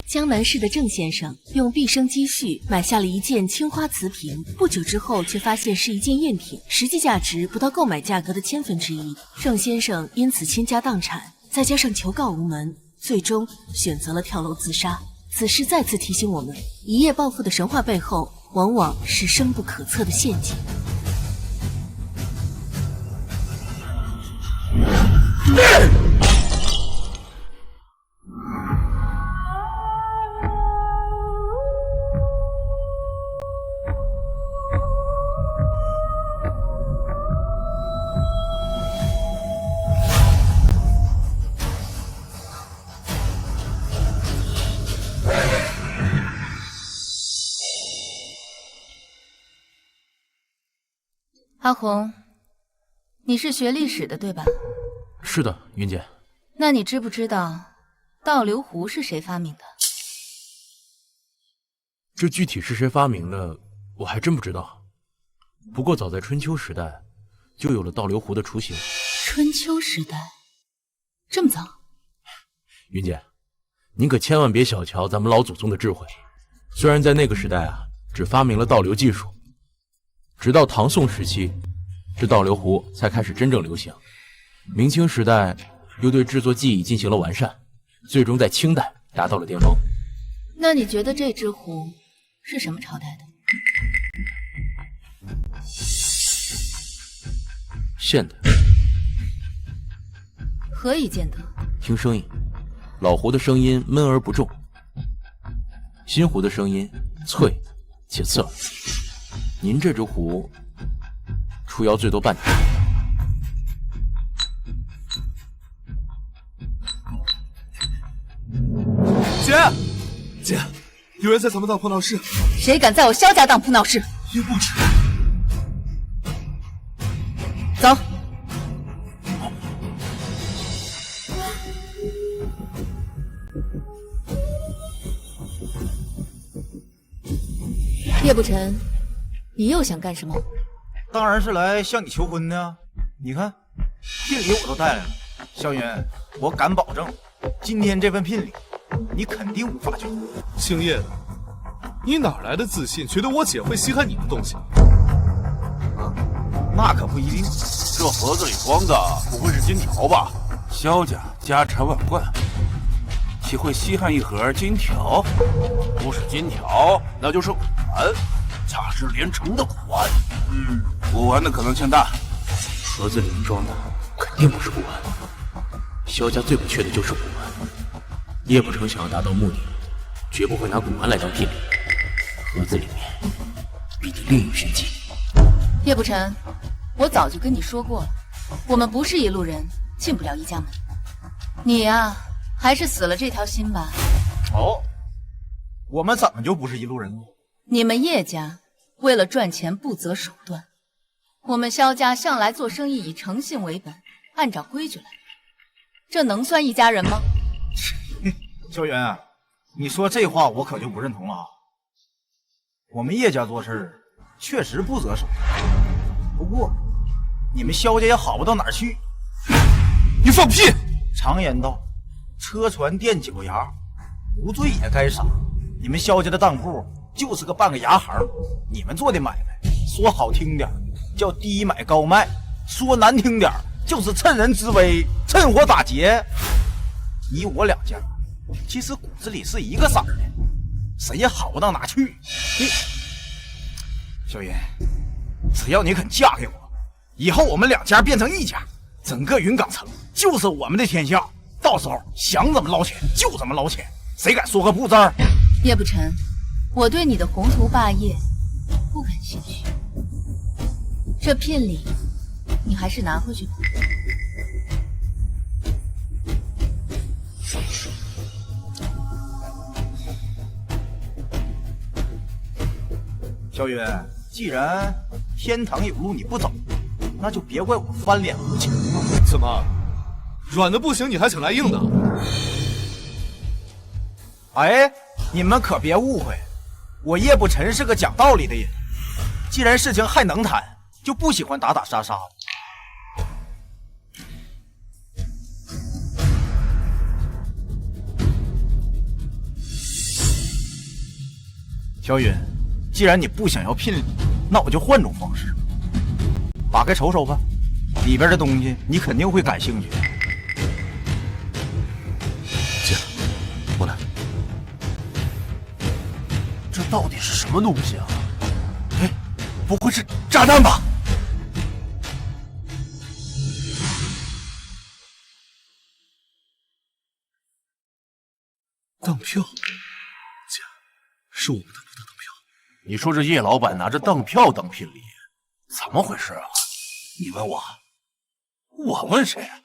江南市的郑先生用毕生积蓄买下了一件青花瓷瓶，不久之后却发现是一件赝品，实际价值不到购买价格的1/1000。郑先生因此倾家荡产，再加上求告无门，最终选择了跳楼自杀。此事再次提醒我们，一夜暴富的神话背后，往往是深不可测的陷阱。阿红，你是学历史的对吧？是的，云姐。那你知不知道倒流壶是谁发明的？这具体是谁发明的，我还真不知道。不过早在春秋时代，就有了倒流壶的雏形。春秋时代，这么早？云姐，您可千万别小瞧咱们老祖宗的智慧。虽然在那个时代啊，只发明了倒流技术，直到唐宋时期，这倒流壶才开始真正流行。明清时代又对制作技艺进行了完善，最终在清代达到了巅峰。那你觉得这只壶是什么朝代的？现代。何以见得？听声音，老壶的声音闷而不重，新壶的声音脆且刺耳。您这只壶出窑最多半年。姐，有人在咱们当铺闹事。谁敢在我萧家当铺闹事？也不止。走。叶不晨，你又想干什么？当然是来向你求婚的。你看，聘礼我都带来了。萧云，我敢保证，今天这份聘礼，你肯定无法拒绝。姓叶的，你哪来的自信，觉得我姐会稀罕你的东西？啊，那可不一定。这盒子里装的不会是金条吧？萧家家产万贯，岂会稀罕一盒金条？不是金条，那就是古玩，价值连城的古玩。古玩的可能性大。盒子里面装的肯定不是古玩，萧家最不缺的就是古玩。叶不成想要达到目的，绝不会拿古玩来当聘礼。盒子里面必定另有玄机。叶不晨，我早就跟你说过了，我们不是一路人，进不了一家门。你呀，还是死了这条心吧。哦，我们怎么就不是一路人了？你们叶家为了赚钱不择手段，我们萧家向来做生意以诚信为本，按照规矩来，这能算一家人吗？萧云，你说这话我可就不认同了啊。我们叶家做事确实不择手段，不过你们萧家也好不到哪儿去。你放屁！常言道，车船垫脚牙，无罪也该杀。你们萧家的当铺就是个半个牙行，你们做的买卖，说好听点叫低买高卖，说难听点就是趁人之危，趁火打劫。你我两家其实骨子里是一个色儿的，谁也好不到哪去。小云，只要你肯嫁给我，以后我们两家变成一家，整个云冈城就是我们的天下，到时候想怎么捞钱就怎么捞钱，谁敢说个不字儿？叶不晨，我对你的宏图霸业不感兴趣，这聘礼你还是拿回去吧。小云，既然天堂有路你不走，那就别怪我翻脸无情了。怎么，软的不行，你还想来硬的？哎，你们可别误会，我叶不晨是个讲道理的人。既然事情还能谈，就不喜欢打打杀杀的。小允，既然你不想要聘礼，那我就换种方式，打开瞅瞅吧，里边的东西你肯定会感兴趣。姐，我来。这到底是什么东西啊？哎，不会是炸弹吧？当票，姐，是我们当铺的当票。你说这叶老板拿着当票当聘礼，怎么回事啊？你问我，我问谁啊？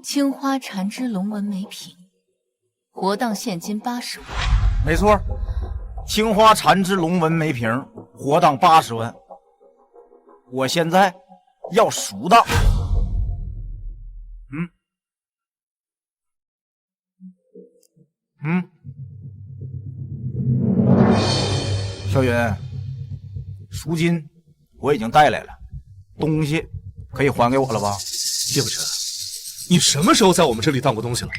青花缠枝龙纹梅瓶，活当现金80万。没错，青花缠枝龙纹梅瓶，活当80万。我现在要赎当。小允，赎金我已经带来了，东西可以还给我了吧？叶不辰，你什么时候在我们这里当过东西了？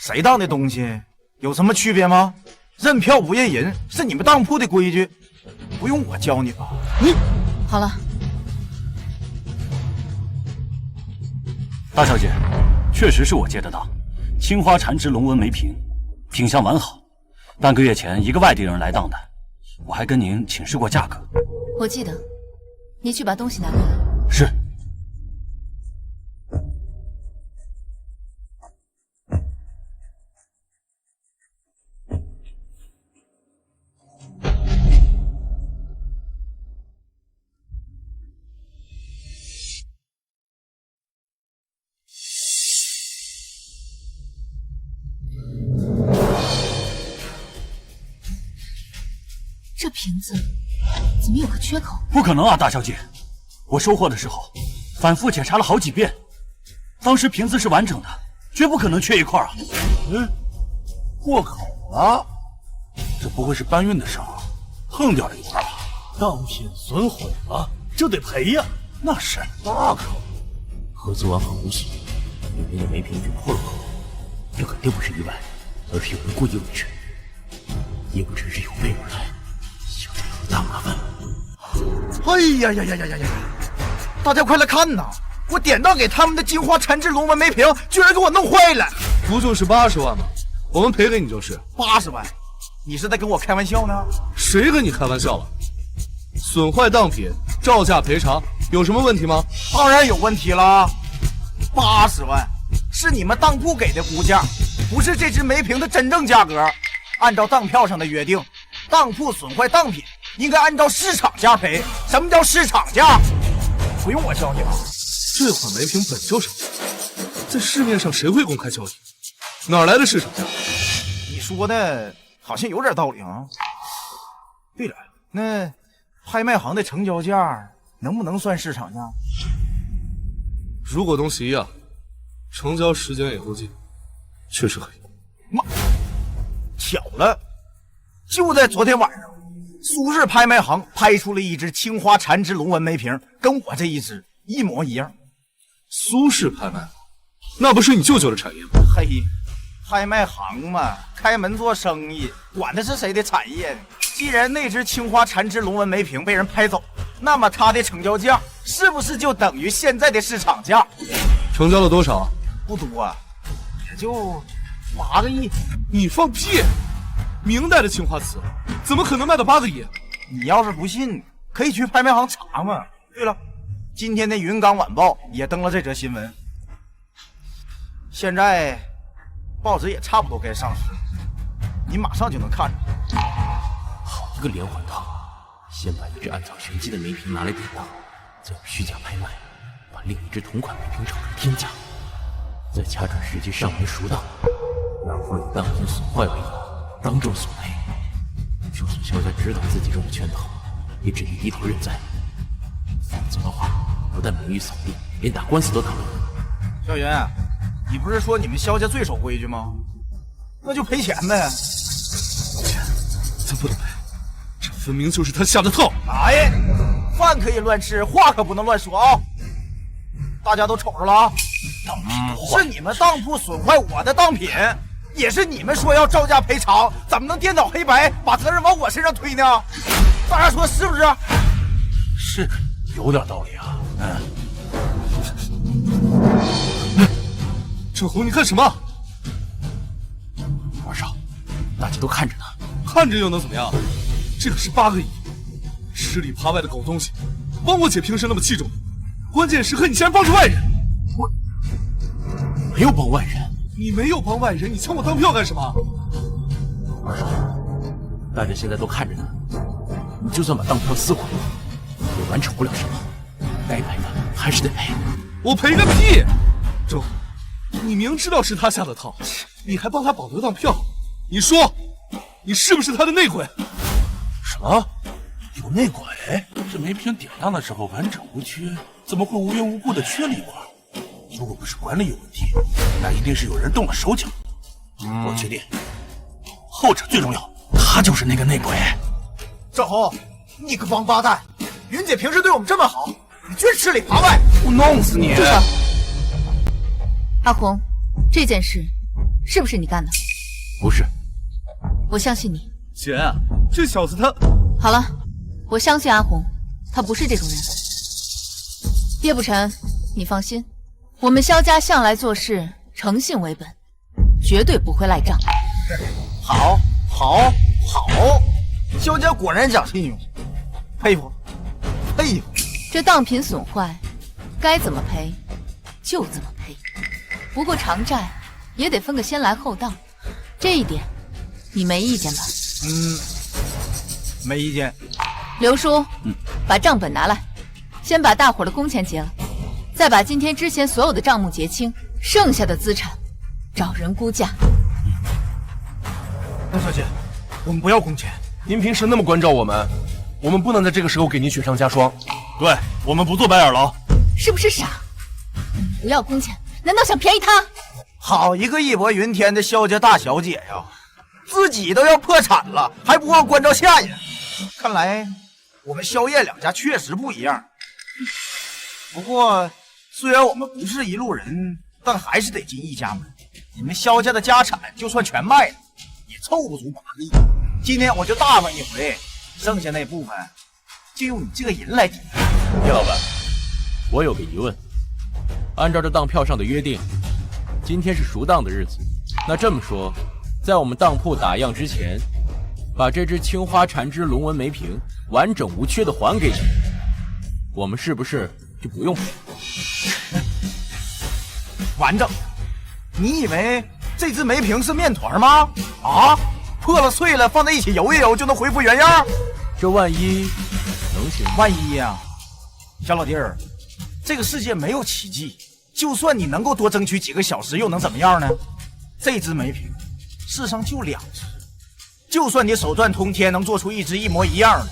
谁当的东西有什么区别吗？认票不认人是你们当铺的规矩，不用我教你吧？好了，大小姐，确实是我接的当，青花缠枝龙纹梅瓶，品相完好。半个月前一个外地人来当的，我还跟您请示过价格。我记得，你去把东西拿过来。是。这瓶子怎么有个缺口？不可能啊，大小姐！我收货的时候反复检查了好几遍，当时瓶子是完整的，绝不可能缺一块啊。过口了，这不会是搬运的时候碰掉了一块吧？当品损毁了，这得赔呀！那是，那可合资完很无锡，里面的梅瓶就破了口，这肯定不是意外，而是有人故意伪制。叶不辰是有备而来，小心有大麻烦。哎呀呀呀呀呀呀！大家快来看呐！我典当给他们的金花缠枝龙纹梅瓶，居然给我弄坏了！不就是80万吗？我们赔给你就是80万，你是在跟我开玩笑呢？谁跟你开玩笑了？损坏当品照价赔偿，有什么问题吗？当然有问题了。80万是你们当铺给的估价，不是这只梅瓶的真正价格。按照当票上的约定，当铺损坏当品应该按照市场价赔。什么叫市场价？不用我教你吧？这款梅瓶本就少，在市面上谁会公开交易？哪来的市场价？你说的好像有点道理啊。对了，那拍卖行的成交价能不能算市场价？如果东西一样，成交时间也够近，确实可以。妈，巧了，就在昨天晚上，苏氏拍卖行拍出了一只青花缠枝龙纹梅瓶，跟我这一只一模一样。苏氏拍卖行，那不是你舅舅的产业吗？嘿，拍卖行嘛，开门做生意，管的是谁的产业呢？既然那只青花缠枝龙纹梅瓶被人拍走，那么它的成交价是不是就等于现在的市场价？成交了多少？不多啊，也就8个亿。你放屁！明代的青花瓷怎么可能卖到8个亿？你要是不信，可以去拍卖行查嘛。对了，今天的云冈晚报也登了这则新闻。现在报纸也差不多该上市，你马上就能看着。好一个连环套！先把一只暗藏玄机的梅瓶拿来典当，再用虚假拍卖把另一只同款梅瓶炒成天价，再掐准时机上门赎当，然后以当品损坏为由当众索赔。就算萧家知道自己中了圈套，也只能低头认栽。否则的话，不但名誉扫地，连打官司都打不赢。小云，你不是说你们萧家最守规矩吗？那就赔钱呗。咱不能赔，这分明就是他下的套。哎，饭可以乱吃，话可不能乱说啊！大家都瞅着了啊！是你们当铺损坏我的当品，也是你们说要照价赔偿，怎么能颠倒黑白，把责任往我身上推呢？大家说是不是？是，有点道理啊。郑红，你干什么？二少，大家都看着呢。看着又能怎么样？这可是8个亿，吃里扒外的狗东西，帮我姐平时那么器重你，关键时刻你竟然帮助外人。我没有帮外人。你没有帮外人，你抢我当票干什么？二少，大家现在都看着呢，你就算把当票撕毁，也完成不了什么，该赔的还是得赔。我赔个屁！周，你明知道是他下的套，你还帮他保留当票，你说，你是不是他的内鬼？什么？有内鬼？这煤瓶点亮的时候完整无缺，怎么会无缘无故的缺了一块？如果不是管理有问题，那一定是有人动了手脚。我决定，后者最重要，他就是那个内鬼。郑红，你个王八蛋！云姐平时对我们这么好，你居然吃里扒外！我弄死你！住手！阿红，这件事是不是你干的？不是。我相信你。姐，这小子他……好了，我相信阿红，他不是这种人。叶不辰，你放心，我们萧家向来做事诚信为本，绝对不会赖账。好，萧家果然讲信用，佩服，佩服。这当品损坏，该怎么赔就怎么赔。不过偿债也得分个先来后到，这一点你没意见吧？没意见。刘叔，把账本拿来，先把大伙的工钱结了，再把今天之前所有的账目结清，剩下的资产找人估价。大小姐，我们不要工钱。您平时那么关照我们，我们不能在这个时候给您雪上加霜。对，我们不做白眼狼。是不是傻？不要工钱，难道想便宜他？好一个义薄云天的萧家大小姐呀，自己都要破产了，还不忘关照下人。看来我们萧叶两家确实不一样。不过虽然我们不是一路人，但还是得进一家门。你们萧家的家产就算全卖了，也凑不足8个亿。今天我就大方一回，剩下那部分就用你这个人来抵。叶老板，我有个疑问，按照这当票上的约定，今天是赎当的日子，那这么说，在我们当铺打烊之前，把这只青花缠枝龙纹梅瓶完整无缺的还给你，我们是不是就不用赔？完整？你以为这只梅瓶是面团吗？啊，破了碎了放在一起揉一揉就能恢复原样？这万一能行？万一呀，小老弟儿，这个世界没有奇迹，就算你能够多争取几个小时，又能怎么样呢？这只梅瓶世上就2只，就算你手段通天，能做出一只一模一样的，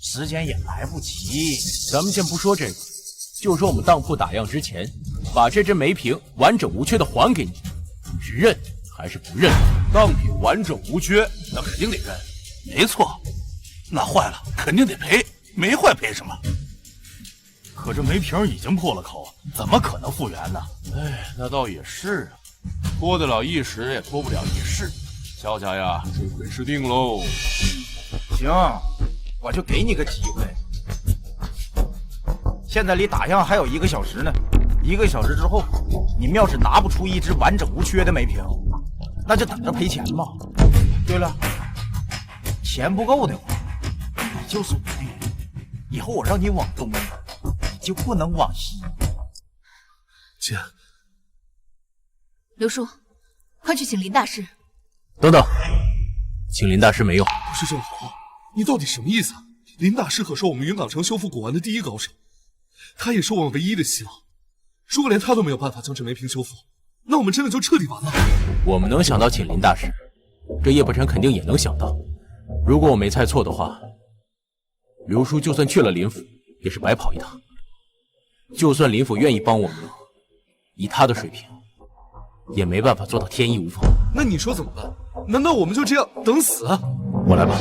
时间也来不及。咱们先不说这个，就说我们当铺打烊之前，把这只梅瓶完整无缺的还给你，你是认还是不认？当品完整无缺，那肯定得认。没错，那坏了肯定得赔，没坏赔什么？可这梅瓶已经破了口，怎么可能复原呢？哎，那倒也是啊，拖得了一时，也拖不了一世。萧家呀，追悔是定喽。行，我就给你个机会。现在离打烊还有1个小时呢，1个小时之后，你们要是拿不出一只完整无缺的梅瓶，那就等着赔钱吧。对了，钱不够的话，你就是我的人，以后我让你往东，你就不能往西。姐，刘叔，快去请林大师。等等，请林大师没用。不是郑红，你到底什么意思啊？林大师可是我们云冈城修复古玩的第一高手，他也是我们唯一的希望。如果连他都没有办法将这梅瓶修复，那我们真的就彻底完了。我们能想到请林大师，这叶不辰肯定也能想到。如果我没猜错的话，刘叔就算去了林府，也是白跑一趟。就算林府愿意帮我们，以他的水平，也没办法做到天衣无缝。那你说怎么办？难道我们就这样等死啊？我来吧。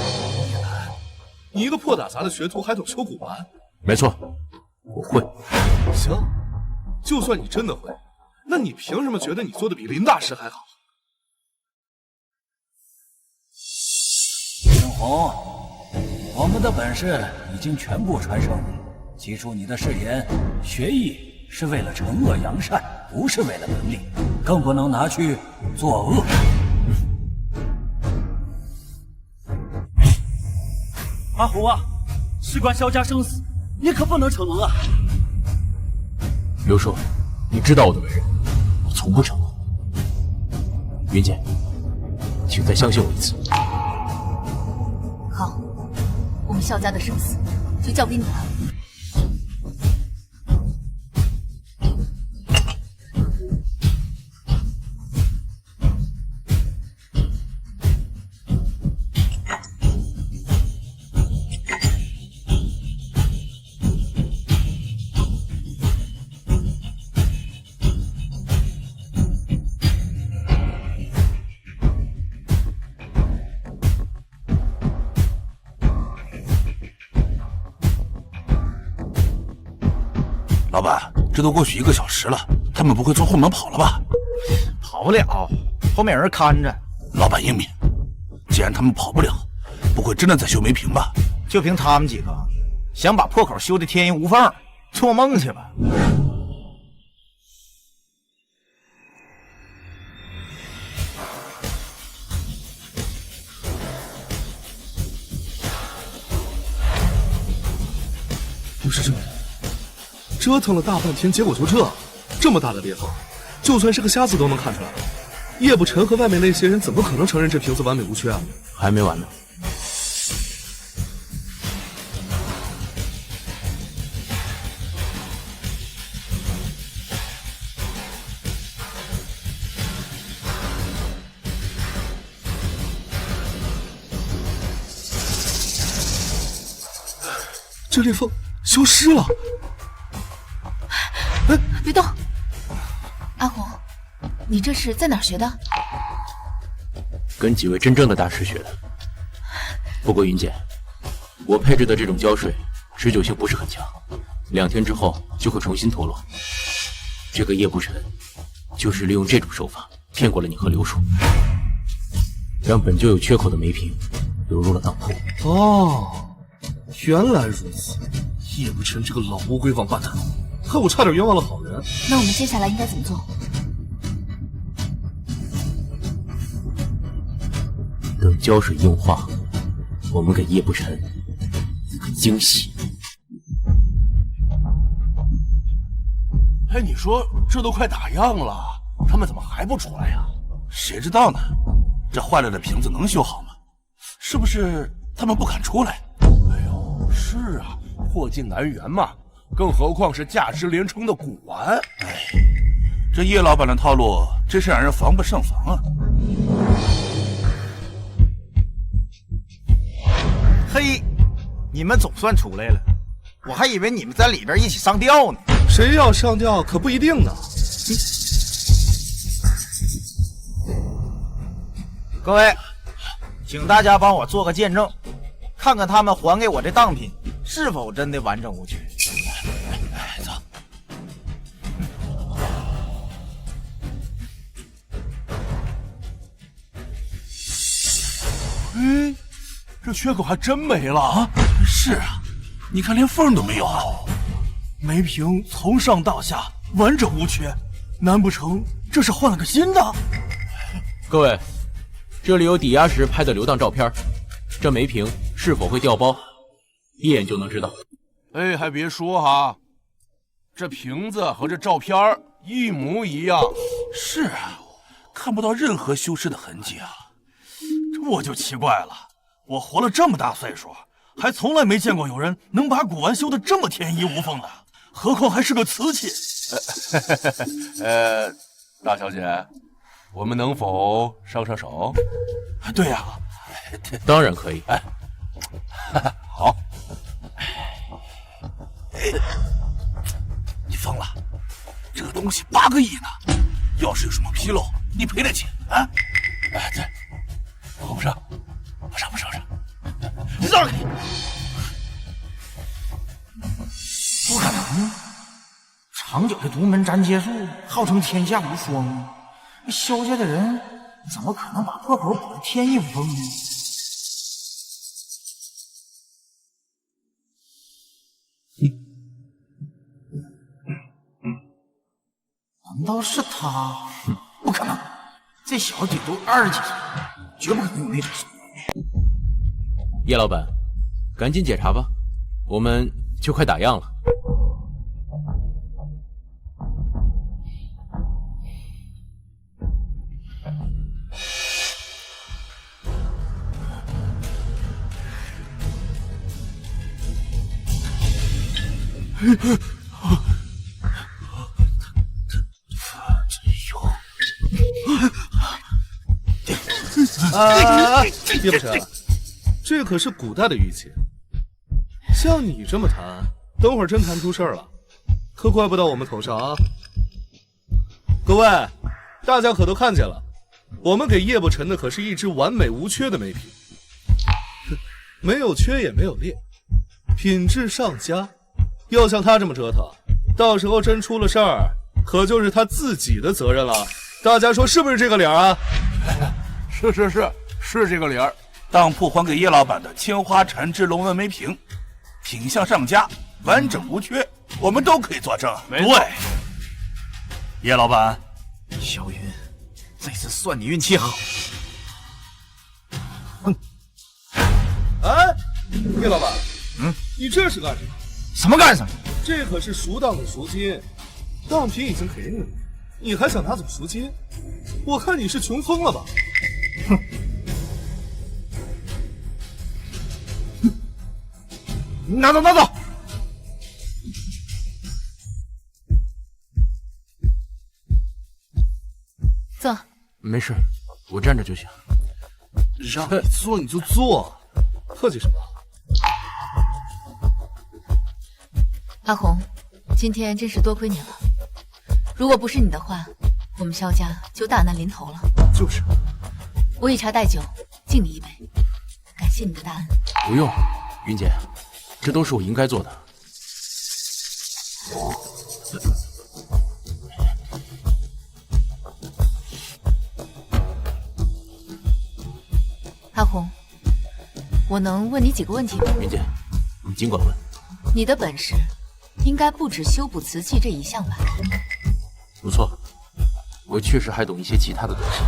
你一个破打杂的学徒还懂修古玩？没错，我会。行，就算你真的会，那你凭什么觉得你做的比林大师还好？红，我们的本事已经全部传授你。记住你的誓言，学艺是为了惩恶扬善，不是为了门利，更不能拿去作恶。阿红啊，事关萧家生死，你可不能逞能啊！刘叔，你知道我的为人，我从不逞能。云姐，请再相信我一次。好，我们萧家的生死就交给你了。老板，这都过去1个小时了，他们不会从后门跑了吧？跑不了，后面有人看着。老板英明，既然他们跑不了，不会真的在修梅瓶吧？就凭他们几个，想把破口修得天衣无缝，做梦去吧！不是这样，折腾了大半天，结果就这么大的裂缝，就算是个瞎子都能看出来。叶不辰和外面那些人怎么可能承认这瓶子完美无缺啊？还没完呢。这裂缝消失了。哎，别动！阿红，你这是在哪儿学的？跟几位真正的大师学的。不过云姐，我配置的这种胶水持久性不是很强，2天之后就会重新脱落。这个叶不辰就是利用这种手法骗过了你和刘叔，让本就有缺口的梅瓶流入了当铺。哦，原来如此。叶不辰这个老乌龟王八蛋，害我差点冤枉了好人。那我们接下来应该怎么做？等胶水硬化，我们给叶不辰一个惊喜。哎，你说这都快打烊了，他们怎么还不出来呀？谁知道呢？这坏了的瓶子能修好吗？是不是他们不肯出来？哎呦，是啊，破镜难圆嘛，更何况是价值连城的古玩。哎，这叶老板的套路真是让人防不胜防啊！嘿，你们总算出来了，我还以为你们在里边一起上吊呢。谁要上吊可不一定呢。各位，请大家帮我做个见证，看看他们还给我的当品是否真的完整无缺。走。哎，这缺口还真没了啊！是啊，你看连缝都没有啊！梅瓶从上到下完整无缺，难不成这是换了个新的？各位，这里有抵押时拍的流当照片，这梅瓶是否会掉包，一眼就能知道。哎，还别说哈，这瓶子和这照片一模一样。是啊，看不到任何修饰的痕迹啊。这我就奇怪了，我活了这么大岁数，还从来没见过有人能把古玩修得这么天衣无缝的，何况还是个瓷器。大小姐，我们能否上手？对呀，当然可以。哎，好。你疯了？这个东西8个亿呢，要是有什么纰漏，你赔得起啊？哎，这我不上，不上。让开！不可能！长久的独门斩结术号称天下无双，萧家的人怎么可能把破口补得天衣无缝呢？道是他？不可能，这小子顶多20几岁，绝不可能有那种手段。叶老板，赶紧检查吧，我们就快打烊了。叶不辰，这可是古代的玉器，像你这么弹，等会儿真弹出事儿了，可怪不到我们头上啊！各位，大家可都看见了，我们给叶不辰的可是一只完美无缺的梅瓶，没有缺也没有裂，品质上佳。要像他这么折腾，到时候真出了事儿，可就是他自己的责任了。大家说是不是这个理儿啊？是这个理儿。当铺还给叶老板的青花缠枝龙纹梅瓶，品相上佳，完整无缺，我们都可以作证。对，叶老板，小云，这次算你运气好。哎，叶老板，你这是干什么？什么干什么？这可是赎当的赎金，当品已经给你了，你还想拿走赎金？我看你是穷疯了吧？哼！拿走，拿走！坐。没事，我站着就行。让你坐你就坐，客气什么？阿红，今天真是多亏你了。如果不是你的话，我们萧家就大难临头了。就是。我以茶代酒，敬你一杯，感谢你的大恩。不用，云姐，这都是我应该做的。阿红，我能问你几个问题吗？云姐，你尽管问。你的本事应该不止修补瓷器这一项吧？不错，我确实还懂一些其他的东西。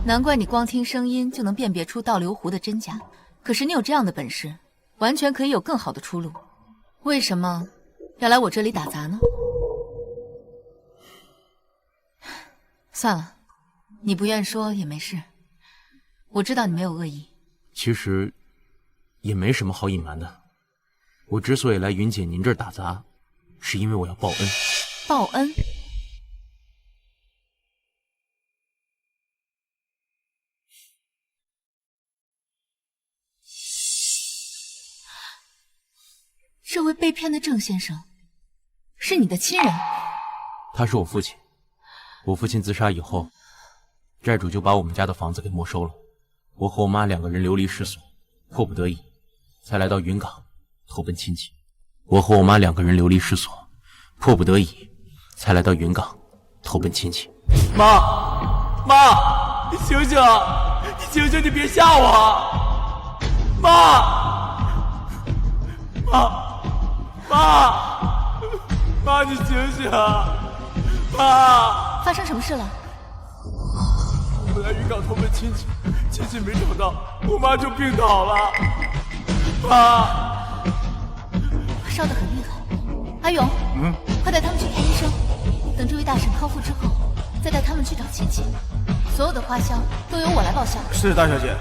难怪你光听声音就能辨别出倒流壶的真假。可是你有这样的本事，完全可以有更好的出路。为什么要来我这里打杂呢？算了，你不愿说也没事。我知道你没有恶意。其实也没什么好隐瞒的。我之所以来云姐您这儿打杂，是因为我要报恩。报恩？这位被骗的郑先生是你的亲人？他是我父亲。我父亲自杀以后，债主就把我们家的房子给没收了。我和我妈2个人流离失所，迫不得已才来到云港投奔亲戚。我和我妈2个人流离失所，迫不得已才来到云港投奔亲戚。妈，你醒醒！你醒醒！你别吓我！妈，你醒醒！妈，发生什么事了？我们来云港投奔亲戚，亲戚没找到，我妈就病倒了。妈，烧得很厉害。阿勇，快带他们去看医生。等这位大婶康复之后，再带他们去找亲戚。所有的花销都由我来报销。是大小姐。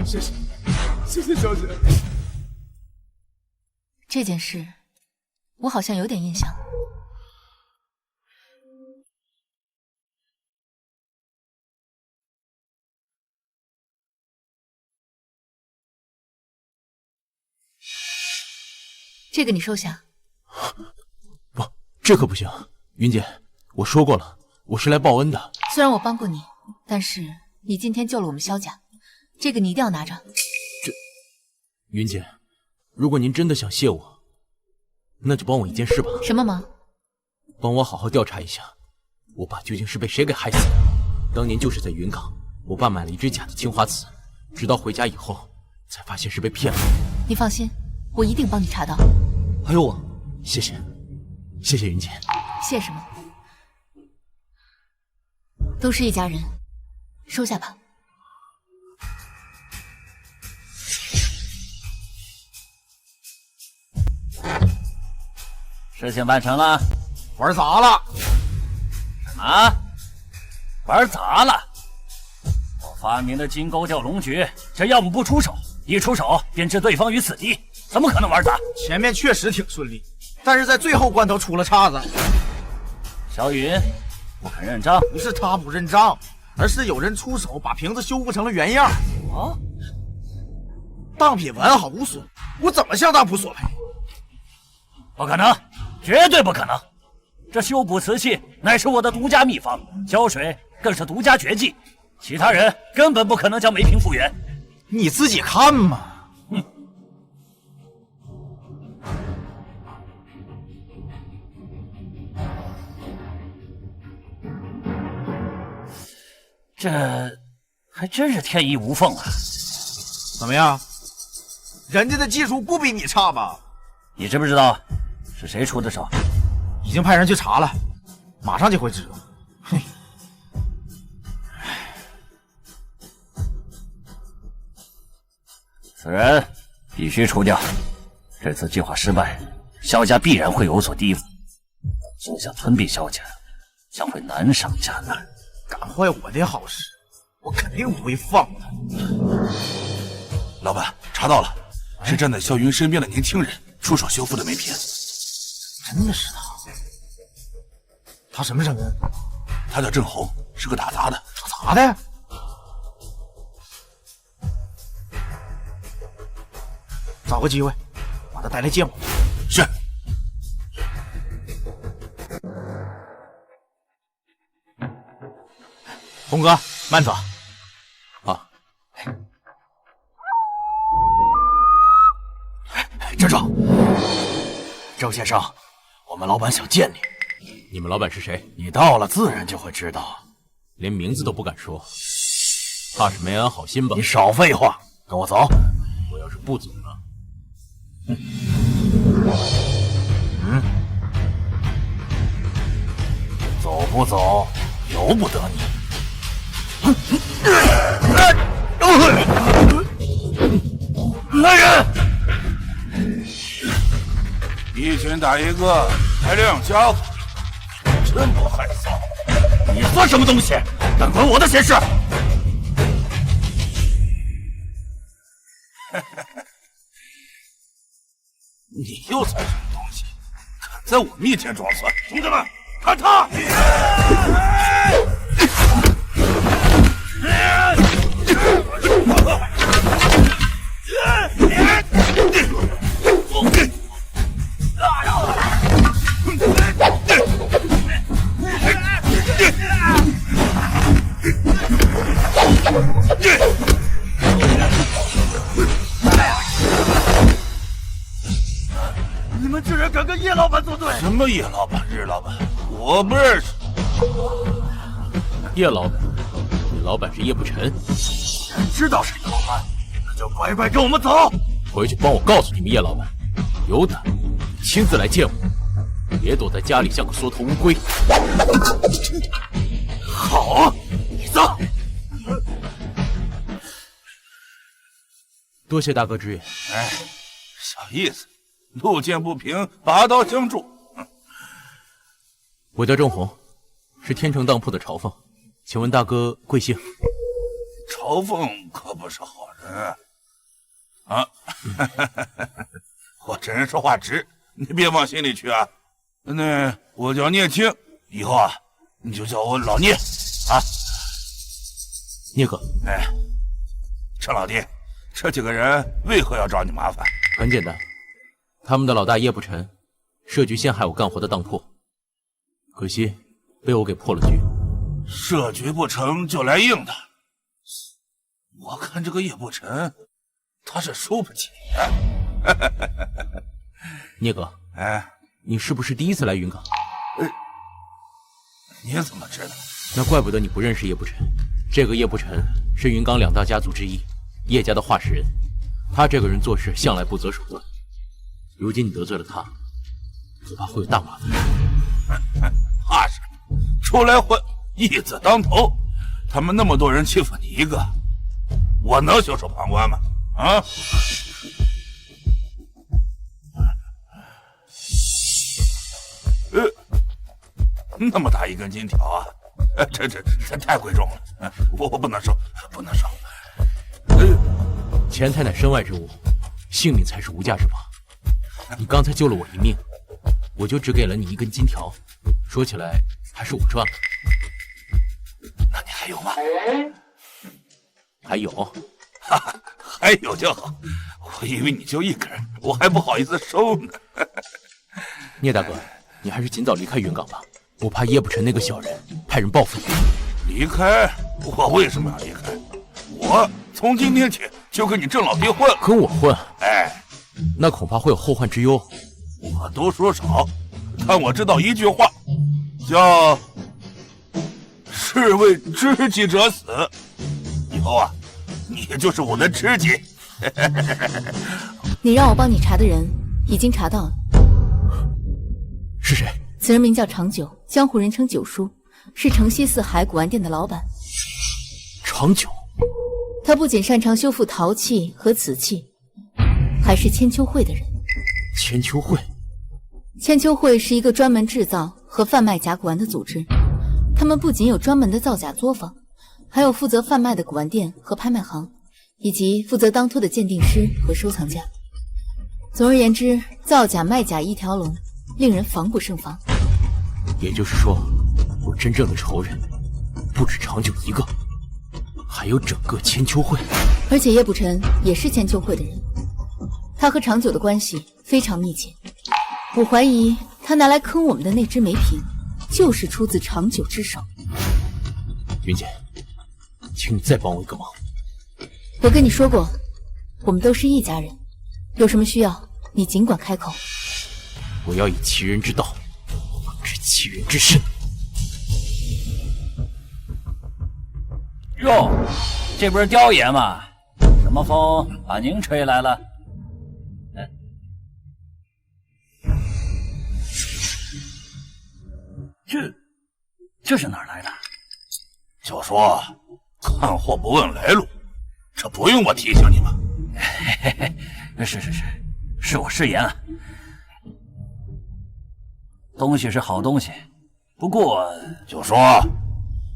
谢谢小姐。这件事，我好像有点印象。这个你收下。不，这可不行，云姐，我说过了，我是来报恩的。虽然我帮过你，但是你今天救了我们萧家，这个你一定要拿着。云姐，如果您真的想谢我，那就帮我一件事吧。什么忙？帮我好好调查一下，我爸究竟是被谁给害死的。当年就是在云港，我爸买了一只假的青花瓷，直到回家以后才发现是被骗了。你放心，我一定帮你查到。还有我，谢谢，谢谢云姐。谢什么？都是一家人，收下吧。事情办成了，玩砸了。什么？玩砸了？我发明的金钩吊龙诀，这要么不出手，一出手便置对方于死地，怎么可能玩砸？前面确实挺顺利，但是在最后关头出了岔子。小允不肯认账，不是他不认账，而是有人出手把瓶子修复成了原样。啊，当品完好无损，我怎么向当铺索赔？不可能，绝对不可能！这修补瓷器乃是我的独家秘方，胶水更是独家绝技，其他人根本不可能将梅瓶复原。你自己看嘛。这还真是天衣无缝啊！怎么样？人家的技术不比你差吧？你知不知道是谁出的手？已经派人去查了，马上就会知道。嘿，此人必须除掉。这次计划失败，萧家必然会有所低伏。就想吞并萧家，将会难上加难。敢坏我的好事，我肯定不会放他。老板查到了，是站在萧云身边的年轻人出手修复的梅瓶。真的是他？他什么身份？他叫郑红，是个打杂的。打杂的？找个机会把他带来见我。是。红哥，慢走。啊，郑总，郑先生，我们老板想见你。你们老板是谁？你到了自然就会知道。连名字都不敢说，怕是没安好心吧？你少废话，跟我走。我要是不走呢？走不走，由不得你。来人！一拳打一个，还两家子，真不害臊！你算什么东西？敢管我的闲事？你又算什么东西？敢在我面前装蒜？兄弟们，看他！你们居然敢跟叶老板作对！什么叶老板、日老板，我不认识。叶老板，你老板是叶不晨。知道是叶老板，那就乖乖跟我们走。回去帮我告诉你们叶老板，有胆亲自来见我，别躲在家里像个缩头乌龟。好，你走。多谢大哥支援。哎，小意思，路见不平，拔刀相助。我叫郑红，是天成当铺的朝奉，请问大哥贵姓？朝奉可不是好人啊！我这人说话直，你别往心里去啊。那我叫聂青，以后啊，你就叫我老聂啊。聂哥，哎，陈老弟，这几个人为何要找你麻烦？很简单，他们的老大叶不晨设局陷害我干活的当铺，可惜被我给破了局。设局不成就来硬的，我看这个叶不晨，他是输不起呀。聂哥，哎，你是不是第一次来云冈？你怎么知道？那怪不得你不认识叶不晨。这个叶不晨是云冈2大家族之一，叶家的化石人。他这个人做事向来不择手段，如今你得罪了他，只怕会有大麻烦。怕什么？出来混义字当头，他们那么多人欺负你一个，我能袖手旁观吗？啊！那么大一根金条啊！这太贵重了，我不能收，不能收。钱财乃身外之物，性命才是无价之宝。你刚才救了我一命，我就只给了你一根金条，说起来还是我赚了。那你还有吗？还有，哈哈，还有就好。我以为你就一根，我还不好意思收呢。聂大哥，你还是尽早离开云岗吧，我怕叶不辰那个小人派人报复你。离开？我为什么要离开？我从今天起就跟你郑老爹混。跟我混？哎，那恐怕会有后患之忧。我读书少，但我知道一句话，叫“士为知己者死”。以后啊，你就是我的知己。你让我帮你查的人已经查到了。是谁？此人名叫长久，江湖人称九叔，是城西四海古玩店的老板。长久，他不仅擅长修复陶器和瓷器，还是千秋会的人。千秋会？千秋会是一个专门制造和贩卖假古玩的组织，他们不仅有专门的造假作坊，还有负责贩卖的古玩店和拍卖行，以及负责当托的鉴定师和收藏家。总而言之，造假卖假一条龙，令人防不胜防。也就是说，我真正的仇人不止长久一个，还有整个千秋会。而且叶捕辰也是千秋会的人，他和长久的关系非常密切。我怀疑他拿来坑我们的那只梅瓶，就是出自长久之手。云姐，请你再帮我一个忙。我跟你说过，我们都是一家人，有什么需要你尽管开口。我要以其人之道治其人之身。哟，这不是刁爷吗？什么风把您吹来了？这是哪儿来的？就说看货不问来路，这不用我提醒你吗？是我失言了。东西是好东西，不过就说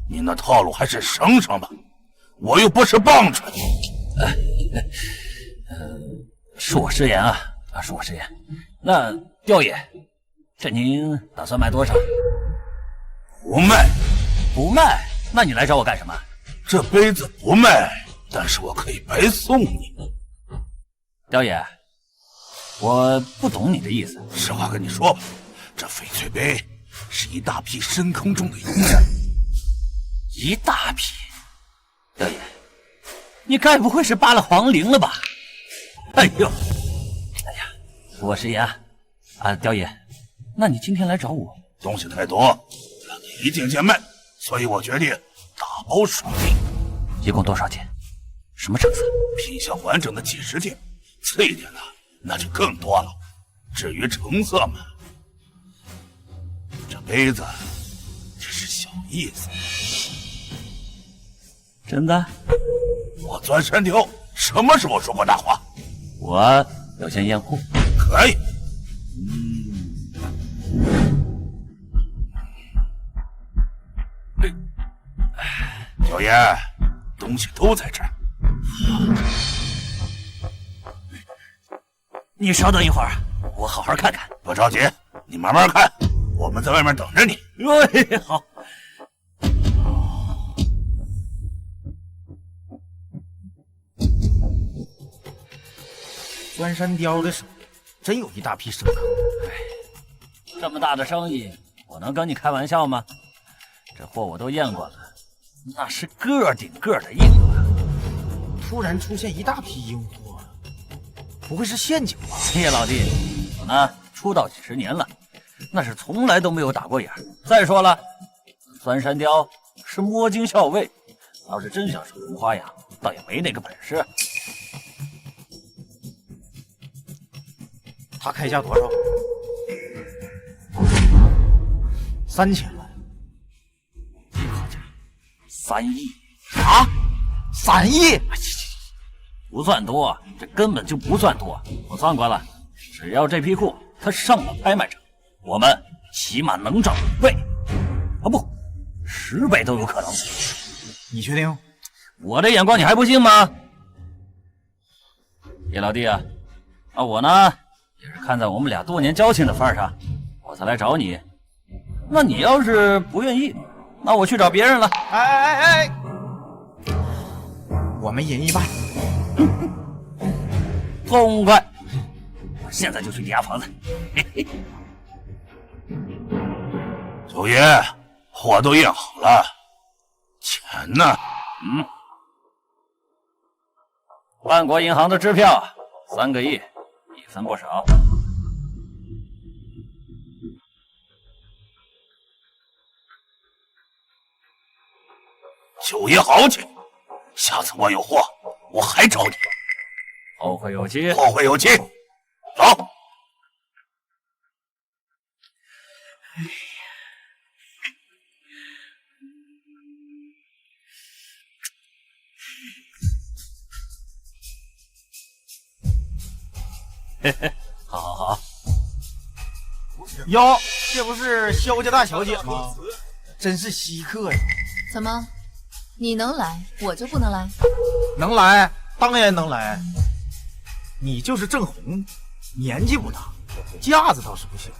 你那套路还是省省吧，我又不是棒槌。是我失言啊，是我失言。那刁爷，这您打算卖多少？不卖。不卖？那你来找我干什么？这杯子不卖，但是我可以白送你。刁爷，我不懂你的意思。实话跟你说吧，这翡翠杯是一大批深空中的银子。一大批？刁爷，你该不会是扒了皇陵了吧？哎呀，我失言啊，刁爷，那你今天来找我，东西太多，让你一件件卖，所以我决定打包爽利。一共多少件？什么成色？品相完整的几十件，次一点的那就更多了。至于成色嘛，这杯子只是小意思。真的？我钻山雕什么时候说过大话？我要先验货。可以。小爷，东西都在这儿。你稍等一会儿，我好好看看。不着急，你慢慢看，我们在外面等着你。哎，好。钻山雕的手里真有一大批生坑。这么大的生意，我能跟你开玩笑吗？这货我都验过了，那是个顶个的硬啊！突然出现一大批硬货，不会是陷阱吧？叶老弟，我呢出道几十年了，那是从来都没有打过眼。再说了，钻山雕是摸金校尉，要是真想手中花样，倒也没那个本事。他开价多少？3000万。好家3亿。啊，3亿？不算多，这根本就不算多。我算过了，只要这批货它上了拍卖场，我们起码能涨5倍，啊不，10倍都有可能。你确定？我的眼光你还不信吗？叶老弟啊，我呢也是看在我们俩多年交情的份上，我才来找你。那你要是不愿意，那我去找别人了。哎，我们赢一半。痛快！我现在就去抵押房子。嘿嘿。九爷，货都验好了，钱呢？万国银行的支票3个亿，一分不少。九爷豪气，下次我有货，我还找你。后会有期，后会有期。走。嘿嘿，好。哟，这不是萧家大小姐吗？真是稀客呀！怎么，你能来，我就不能来？能来，当然能来。你就是郑红，年纪不大，架子倒是不小。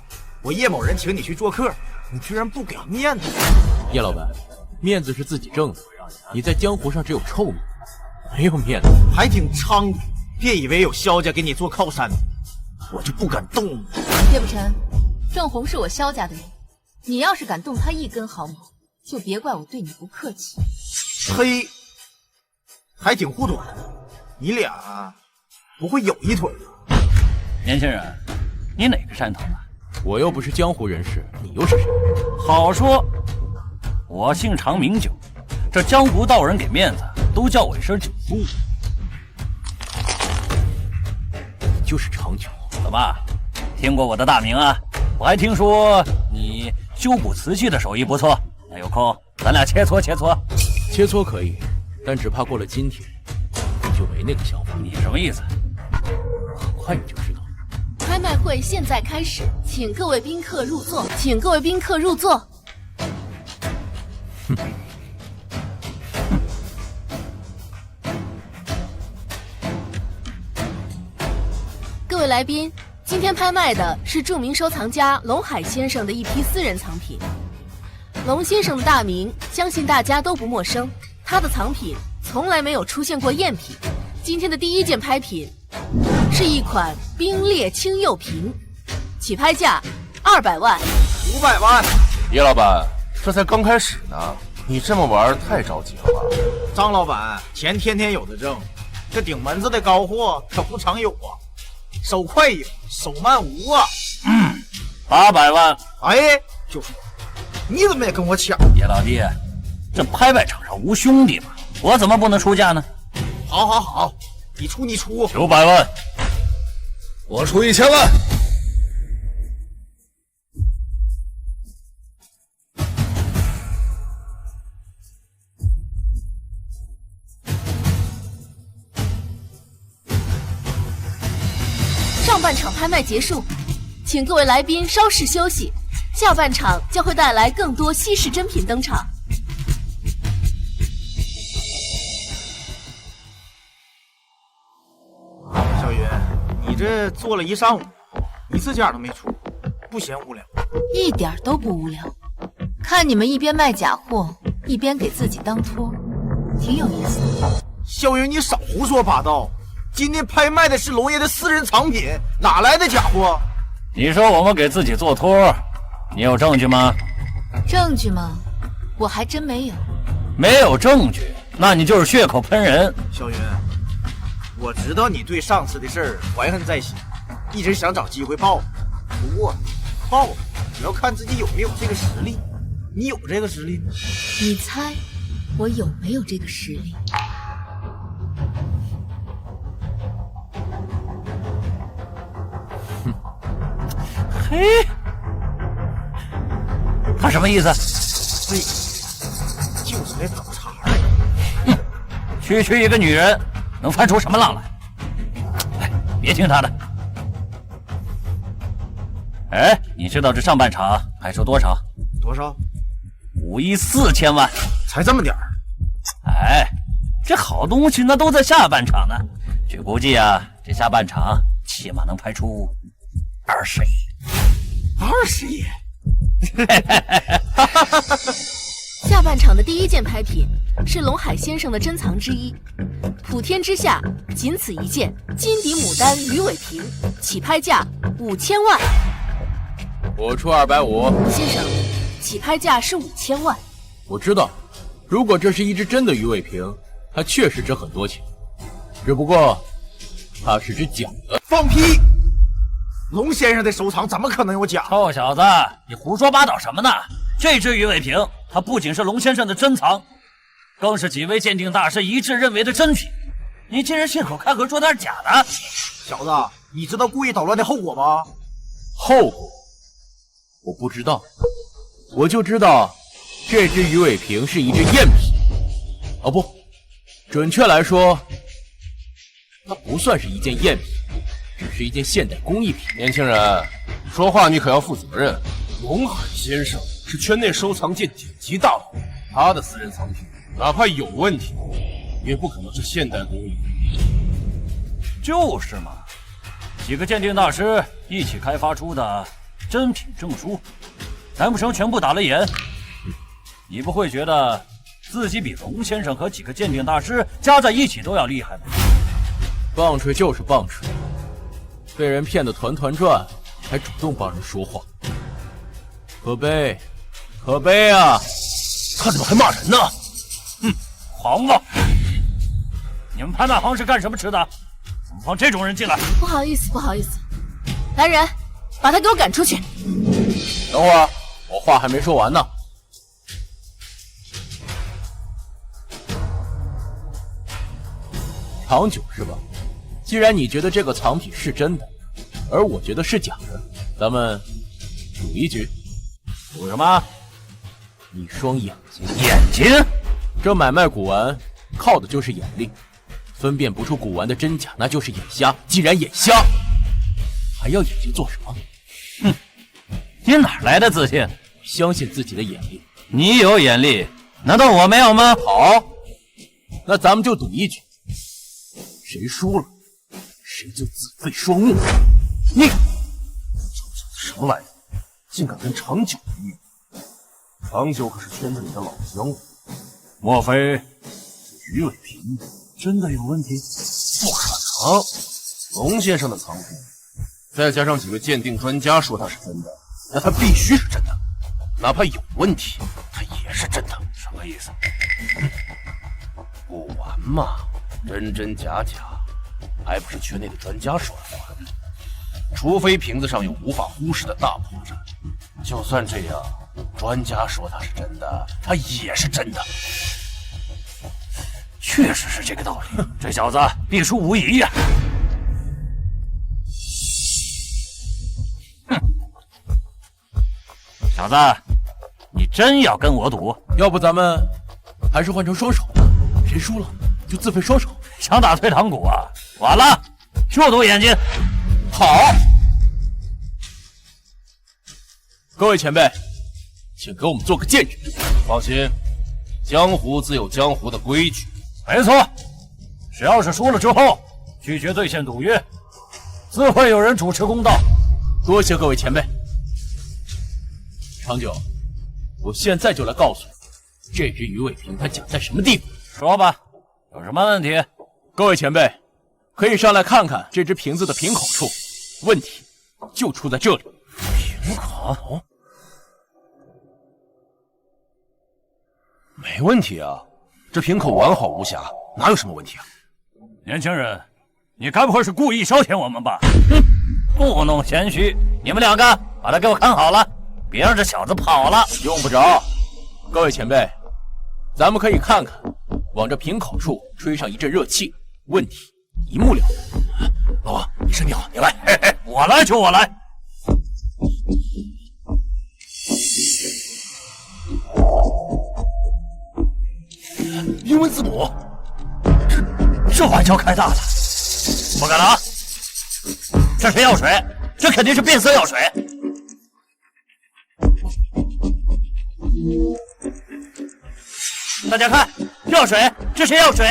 我叶某人请你去做客，你居然不给面子。叶老板，面子是自己挣的，你在江湖上只有臭名，没有面子。还挺猖狂，别以为有萧家给你做靠山，我就不敢动你。叶不辰，郑红是我萧家的人，你要是敢动他1根毫毛，就别怪我对你不客气。嘿，还挺护短，你俩不会有一腿吧？年轻人，你哪个山头的？我又不是江湖人士，你又是谁？好说，我姓常名九，这江湖道人给面子都叫我一声九叔。就是长久。怎么，听过我的大名啊？我还听说你修补瓷器的手艺不错，那有空咱俩切磋切磋。切磋可以，但只怕过了今天，你就没那个想法。你什么意思？很快你就知道了。拍卖会现在开始，请各位宾客入座，请各位宾客入座。哼。各位来宾，今天拍卖的是著名收藏家龙海先生的一批私人藏品。龙先生的大名，相信大家都不陌生。他的藏品从来没有出现过赝品。今天的第一件拍品是一款冰裂青釉瓶，起拍价200万。500万。叶老板，这才刚开始呢，你这么玩太着急了吧？张老板，钱天天有的挣，这顶门子的高货可不常有啊。手快有，手慢无啊。800万。哎，就是你怎么也跟我抢？叶老弟，这拍卖场上无兄弟嘛，我怎么不能出价呢？好，你出900万。我出1000万。上半场拍卖结束，请各位来宾稍事休息，下半场将会带来更多稀世珍品登场。小云，你这做了一上午，一次价都没出，不嫌无聊？一点都不无聊，看你们一边卖假货，一边给自己当托，挺有意思的。小云，你少胡说八道！今天拍卖的是龙爷的私人藏品，哪来的假货？你说我们给自己做托，你有证据吗？证据吗？我还真没有。没有证据，那你就是血口喷人。小云，我知道你对上次的事儿怀恨在心，一直想找机会报，不过报也要看自己有没有这个实力。你有这个实力吗？你猜我有没有这个实力？嘿，他什么意思？对，就是来找茬区一个女人能翻出什么浪来？哎，别听他的。哎，你知道这上半场还收多少？多少？5亿4千万，才这么点儿。哎，这好东西那都在下半场呢。据估计啊，这下半场起码能拍出20亿。20亿！下半场的第一件拍品是龙海先生的珍藏之一，普天之下仅此一件金底牡丹鱼尾瓶，起拍价5000万。我出250。先生，起拍价是5000万。我知道，如果这是一只真的鱼尾瓶，它确实值很多钱。只不过，它是只假的。放屁！龙先生的收藏怎么可能有假？臭小子，你胡说八道什么呢？这只鱼尾瓶，它不仅是龙先生的珍藏，更是几位鉴定大师一致认为的真品。你竟然信口开河说它是假的？小子，你知道故意捣乱的后果吗？后果？我不知道，我就知道这只鱼尾瓶是一只赝品。哦不，准确来说，它不算是一件赝品，只是一件现代工艺品。年轻人，说话你可要负责任。龙海先生是圈内收藏界顶级大佬，他的私人藏品哪怕有问题，也不可能是现代工艺。就是嘛，几个鉴定大师一起开发出的真品证书，难不成全部打了眼？你不会觉得自己比龙先生和几个鉴定大师加在一起都要厉害吗？棒槌就是棒槌，被人骗得团团转，还主动帮人说话，可悲，可悲啊！他怎么还骂人呢？黄瓜！你们拍卖行是干什么吃的？怎么放这种人进来？不好意思，不好意思，来人，把他给我赶出去！等会儿，我话还没说完呢。长久是吧？既然你觉得这个藏品是真的，而我觉得是假的，咱们赌一局。赌什么？一双眼睛。眼睛？这买卖古玩靠的就是眼力，分辨不出古玩的真假，那就是眼瞎。既然眼瞎，还要眼睛做什么？哼，你哪来的自信？相信自己的眼力。你有眼力，难道我没有吗？好，那咱们就赌一局，谁输了，谁就自废双目。你瞅瞅什么来着？竟敢跟长久比喻！长久可是圈子里的老江湖，莫非这鱼尾瓶真的有问题？不可能！龙先生的藏品，再加上几位鉴定专家说它是真的，那它必须是真的。哪怕有问题，它也是真的。什么意思？古玩嘛，真真假假，还不是圈内的专家说了算。除非瓶子上有无法忽视的大破绽，就算这样，专家说它是真的，它也是真的。确实是这个道理。这小子必输无疑呀！哼，小子，你真要跟我赌？要不咱们还是换成双手呢？谁输了就自废双手。想打退堂鼓啊？完了，就赌眼睛。好，各位前辈，请给我们做个见证。放心，江湖自有江湖的规矩。没错，只要是输了之后拒绝兑现赌约，自会有人主持公道。多谢各位前辈。长久，我现在就来告诉你，这只鱼尾瓶它假在什么地方。说吧，有什么问题？各位前辈，可以上来看看这只瓶子的瓶口处，问题就出在这里。瓶口？没问题啊，这瓶口完好无瑕，哪有什么问题啊？年轻人，你该不会是故意消遣我们吧？哼，故弄玄虚！你们两个把他给我看好了，别让这小子跑了。用不着，各位前辈，咱们可以看看，往这瓶口处吹上一阵热气，问题一目了然。老王，你身体好，你来。嘿嘿，我来就我来。英文字母，这玩笑开大了，不可能！这是药水，这肯定是变色药水。大家看，药水，这是药水，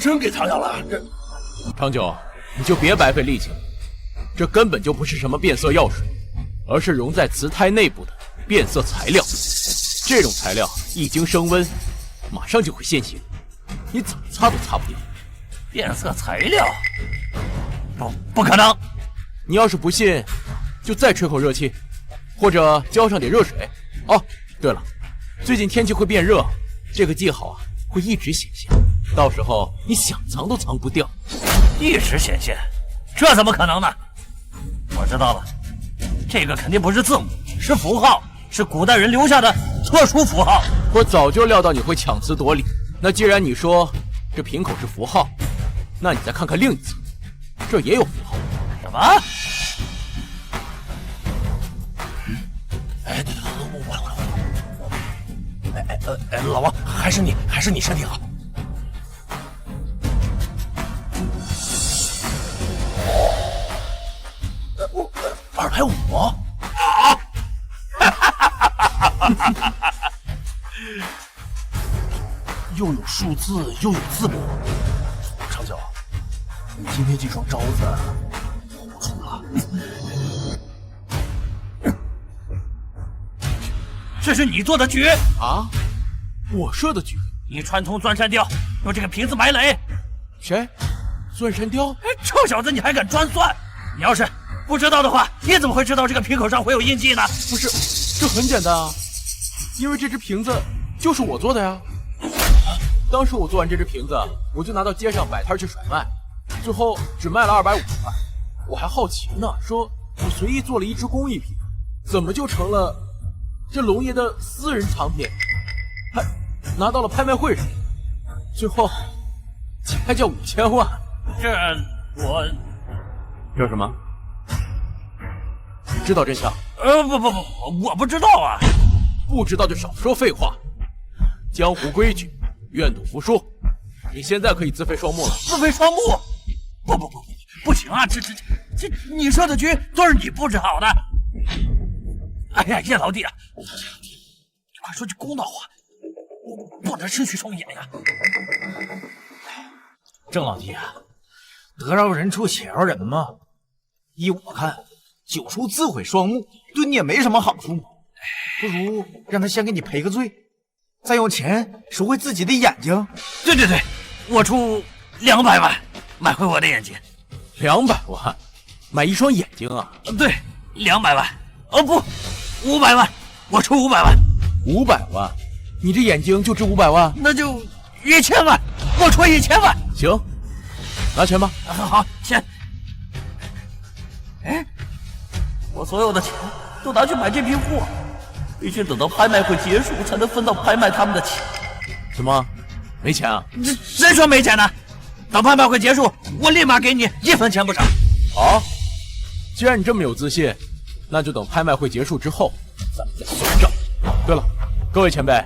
真给藏药了。这长久，你就别白费力气了，这根本就不是什么变色药水，而是溶在瓷胎内部的变色材料。这种材料一经升温，马上就会现形，你怎么擦都擦不掉。变色材料？不可能！你要是不信，就再吹口热气，或者浇上点热水。哦，对了，最近天气会变热，这个记号啊会一直显现，到时候你想藏都藏不掉。一直显现？这怎么可能呢？我知道了，这个肯定不是字母，是符号，是古代人留下的特殊符号。我早就料到你会强词夺理。那既然你说这瓶口是符号，那你再看看另一侧，这也有符号。什么？哎，对，老王，还是你身体好。250。又有数字，又有字母。长久，你今天这双招子我不出了。这是你做的局啊！我设的局？你串通钻山雕，用这个瓶子埋雷。谁？钻山雕？哎，臭小子，你还敢专算？你要是不知道的话，你怎么会知道这个瓶口上会有印记呢？不是，这很简单啊，因为这只瓶子就是我做的呀。当时我做完这只瓶子，我就拿到街上摆摊去甩卖，最后只卖了250块。我还好奇呢，说我随意做了一只工艺品，怎么就成了这龙爷的私人藏品，还拿到了拍卖会上，最后还叫5000万。这什么？你知道真相？不，我不知道啊。不知道就少说废话。江湖规矩，愿赌服输。你现在可以自废双目了。自废双目？不行啊！这你设的局都是你布置好的。哎呀，叶老弟啊，快说句公道话，不能失去双眼呀！郑老弟啊，得饶人处且饶人嘛。依我看，九叔自毁双目对你也没什么好处，不如让他先给你赔个罪，再用钱赎回自己的眼睛。对，我出200万买回我的眼睛。200万买一双眼睛啊？对，200万。不，500万，我出500万。500万？你这眼睛就值500万？那就1000万，我出1000万。行，拿钱吧。好，钱。哎，我所有的钱都拿去买这批货，必须等到拍卖会结束才能分到拍卖他们的钱。什么？没钱啊？谁说没钱呢？等拍卖会结束，我立马给你1分钱不少。好，既然你这么有自信，那就等拍卖会结束之后，咱们再算账。对了，各位前辈，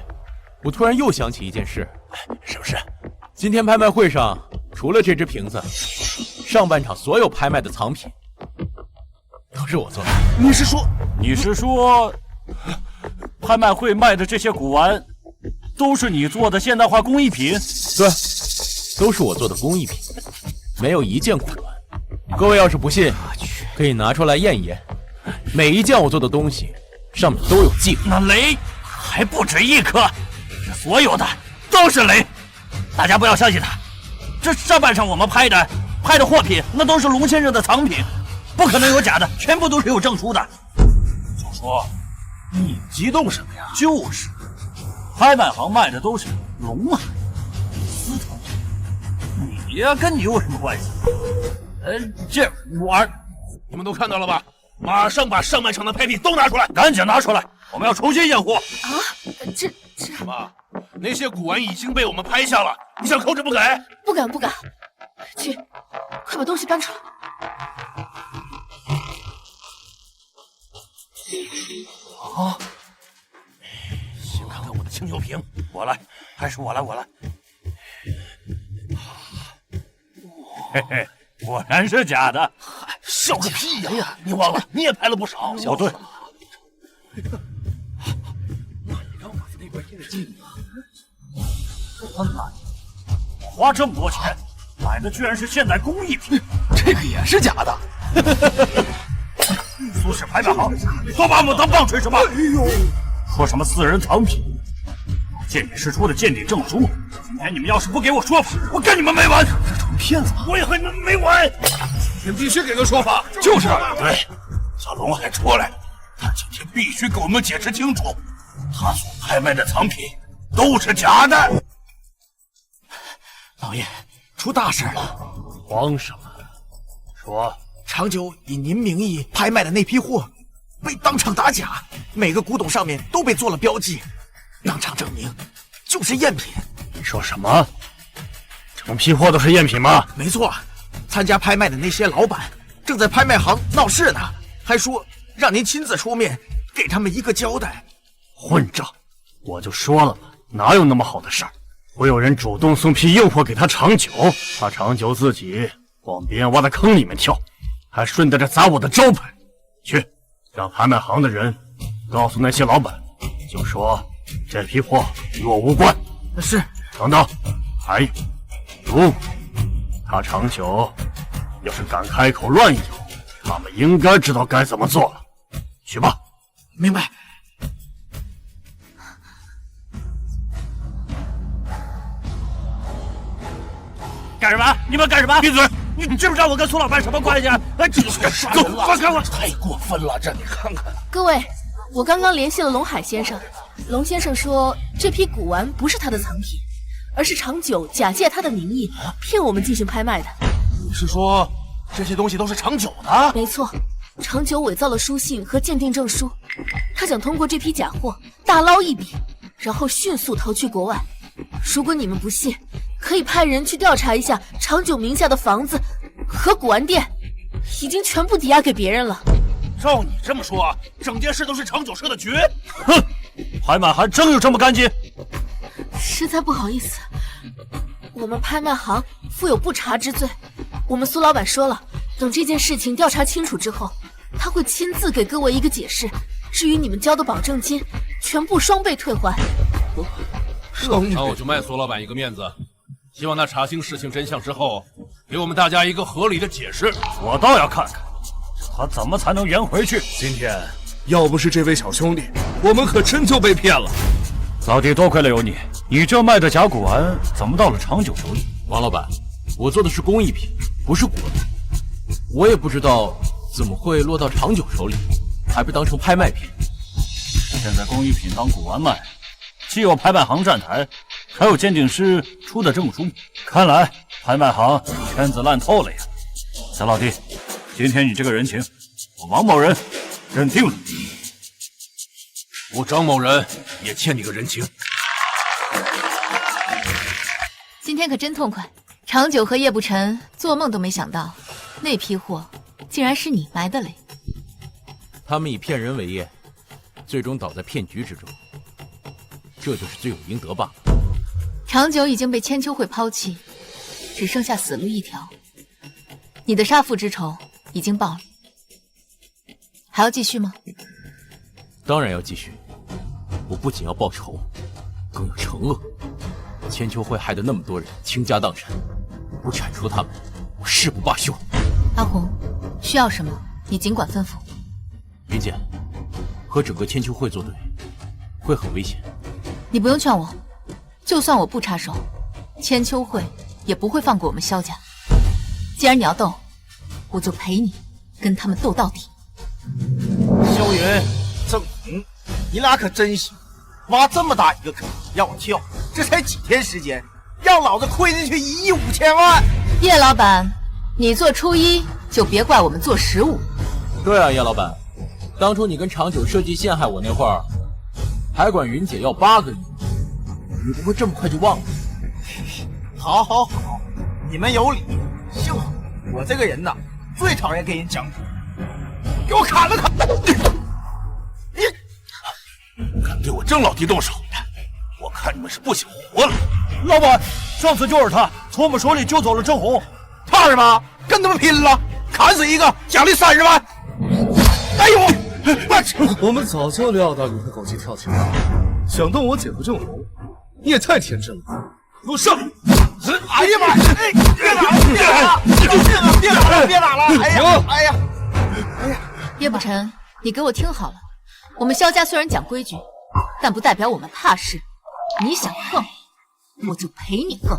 我突然又想起一件事。什么事？今天拍卖会上，除了这只瓶子，上半场所有拍卖的藏品都是我做的。你是说，拍卖会卖的这些古玩，都是你做的现代化工艺品？对，都是我做的工艺品，没有一件古玩。各位要是不信，可以拿出来验一验。每一件我做的东西上面都有记号。那雷还不止1颗，这所有的都是雷。大家不要相信他，这上半场我们拍的货品，那都是龙先生的藏品，不可能有假的，全部都是有证书的。小说，你激动什么呀？就是，拍卖行卖的都是龙海私藏品，你呀跟你有什么关系？这玩你们都看到了吧？马上把上半场的拍品都拿出来，赶紧拿出来，我们要重新验货。啊，这妈，那些古玩已经被我们拍下了，你想扣着不给？不敢，去，快把东西搬出来。啊！先看看我的清酒瓶，我来，还是我来。嘿嘿，果然是假的。笑个屁呀！你忘了，你也拍了不少。哦，对。花这么多钱买的居然是现代工艺品，这个也是假的。苏氏拍卖行都把我们当棒槌是吧？哎呦，说什么私人藏品，鉴定师出的鉴定证书，今天你们要是不给我说法，我跟你们没完！这成骗子吗？我也和你们没完！今天必须给个说法。就是，对，小龙还出来了，他今天必须给我们解释清楚，他所拍卖的藏品都是假的。老爷，出大事了！慌什么？说。长久以您名义拍卖的那批货，被当场打假，每个古董上面都被做了标记，当场证明就是赝品。你说什么？整批货都是赝品吗？没错，参加拍卖的那些老板正在拍卖行闹事呢，还说让您亲自出面给他们一个交代。混账！我就说了嘛，哪有那么好的事儿？会有人主动送批硬货给他长久，他长久自己往别人挖的坑里面跳。还顺带着砸我的招牌，去让拍卖行的人告诉那些老板，就说这批货与我无关。是。等等，还有，如果他长久要是敢开口乱咬，他们应该知道该怎么做了。去吧。明白。干什么？你们干什么？闭嘴！你知不知道我跟苏老板什么关系啊？这是杀人了！放开我！太过分了，这你看看。各位，我刚刚联系了龙海先生，龙先生说这批古玩不是他的藏品，而是长久假借他的名义骗我们进行拍卖的。你是说这些东西都是长久的？没错，长久伪造了书信和鉴定证书，他想通过这批假货大捞一笔，然后迅速逃去国外。如果你们不信，可以派人去调查一下长久名下的房子和古玩店，已经全部抵押给别人了。照你这么说，整件事都是长久设的局？哼，拍卖还真有这么干净？实在不好意思，我们拍卖行负有不查之罪。我们苏老板说了，等这件事情调查清楚之后，他会亲自给各位一个解释。至于你们交的保证金，全部双倍退还。那我就卖苏老板一个面子，希望他查清事情真相之后，给我们大家一个合理的解释。我倒要看看他怎么才能圆回去。今天要不是这位小兄弟，我们可真就被骗了。老弟，多亏了有你，你这卖的假古玩怎么到了长久手里？王老板，我做的是工艺品，不是古玩，我也不知道怎么会落到长久手里，还被当成拍卖品。现在工艺品当古玩卖，既有拍卖行站台，还有鉴定师出的证书，看来拍卖行圈子烂透了呀。小老弟，今天你这个人情，我王某人认定了。我张某人也欠你个人情。今天可真痛快，长久和叶不辰做梦都没想到，那批货竟然是你埋的雷。他们以骗人为业，最终倒在骗局之中，这就是罪有应得罢了。长久已经被千秋会抛弃，只剩下死路一条。你的杀父之仇已经报了，还要继续吗？当然要继续。我不仅要报仇，更要惩恶。千秋会害得那么多人倾家荡产，不铲除他们，我誓不罢休。阿红，需要什么你尽管吩咐。云姐，和整个千秋会作对，会很危险。你不用劝我，就算我不插手，千秋会也不会放过我们萧家。既然你要斗，我就陪你跟他们斗到底。萧云、郑红，你俩可真行，挖这么大一个坑让我跳，这才几天时间，让老子亏进去1亿5千万。叶老板，你做初一就别怪我们做15。对啊，叶老板，当初你跟长久设计陷害我那会儿，还管云姐要8个亿，你不会这么快就忘了？好，好，好，你们有理。幸好我这个人呐，最讨厌跟人讲理。给我砍了他！你敢对我郑老弟动手，我看你们是不想活了。老板，上次就是他从我们手里救走了郑红，他20吧，跟他们拼了，砍死一个奖励30万。哎呦，我们早就料到你会狗急跳墙，想动我姐夫正红，你也太天真了。给我上！哎呀妈！哎，别打了！别打了！别打了！别打了！哎呀！哎呀！哎呀！叶不辰，你给我听好了，我们萧家虽然讲规矩，但不代表我们怕事。你想横，我就陪你横；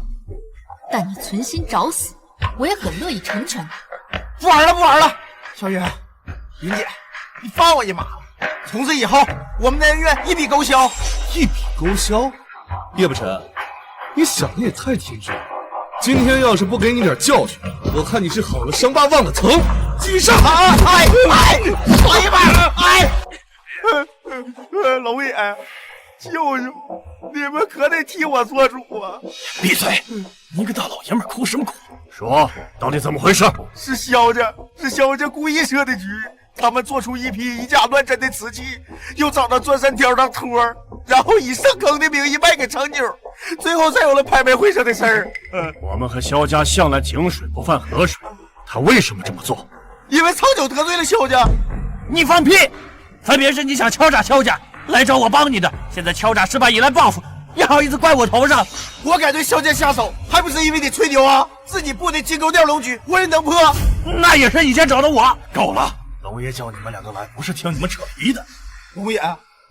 但你存心找死，我也很乐意成全你。不玩了，不玩了！小云，云姐，你放我一马！从此以后，我们的恩怨一笔勾销。一笔勾销？叶不辰，你想的也太天真了。今天要是不给你点教训，我看你是好了伤疤忘了疼。击上！哎，放一马！哎，龙爷，舅舅，你们可得替我做主啊！闭嘴！你个大老爷们哭什么哭？说，到底怎么回事？是萧家故意设的局。他们做出一批以假乱真的瓷器，又找到钻山雕当托，然后以上坑的名义卖给长久，最后才有了拍卖会上的事儿。我们和萧家向来井水不犯河水，他为什么这么做？因为长久得罪了萧家。你放屁！分别是你想敲诈萧家，来找我帮你的，现在敲诈失败，引来报复，你好意思怪我头上？我敢对萧家下手，还不是因为你吹牛啊？自己布的金钩吊龙局，无人能破。那也是你先找的我。够了！龙爷叫你们两个来，不是听你们扯皮的。龙爷，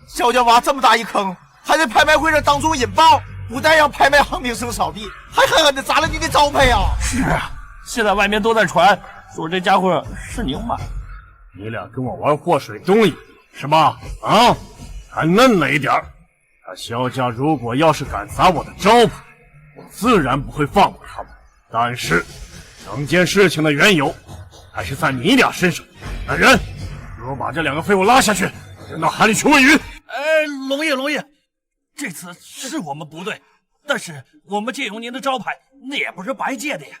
萧家挖这么大一坑，还在拍卖会上当众引爆，不但让拍卖行名声扫地，还狠狠地砸了你的招牌啊！是啊，现在外面都在传说这家伙是你买的，你俩跟我玩祸水东西是吧？啊，还嫩了一点。他萧家如果要是敢砸我的招牌，我自然不会放过他们。但是整件事情的缘由还是在你俩身上。来人，给我把这两个废物拉下去，扔到海里去喂鱼。龙爷，这次是我们不对，但是我们借用您的招牌，那也不是白借的呀。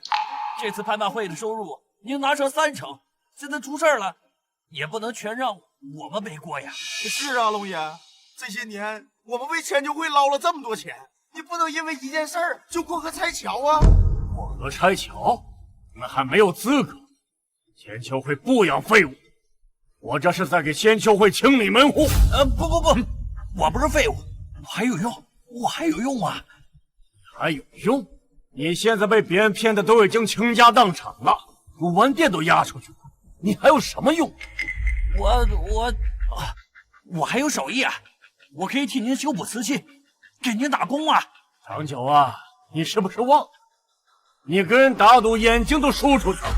这次拍卖会的收入您拿上30%，现在出事了，也不能全让我们背锅呀。是啊，龙爷，这些年我们为千秋会捞了这么多钱，你不能因为一件事儿就过河拆桥啊！过河拆桥？你们还没有资格。千秋会不养废物，我这是在给千秋会清理门户。不，我不是废物，我还有用啊！还有用？你现在被别人骗的都已经倾家荡产了，古玩店都押出去了，你还有什么用？我还有手艺啊，我可以替您修补瓷器，给您打工啊！长久啊，你是不是忘了？你跟人打赌，眼睛都输出去了。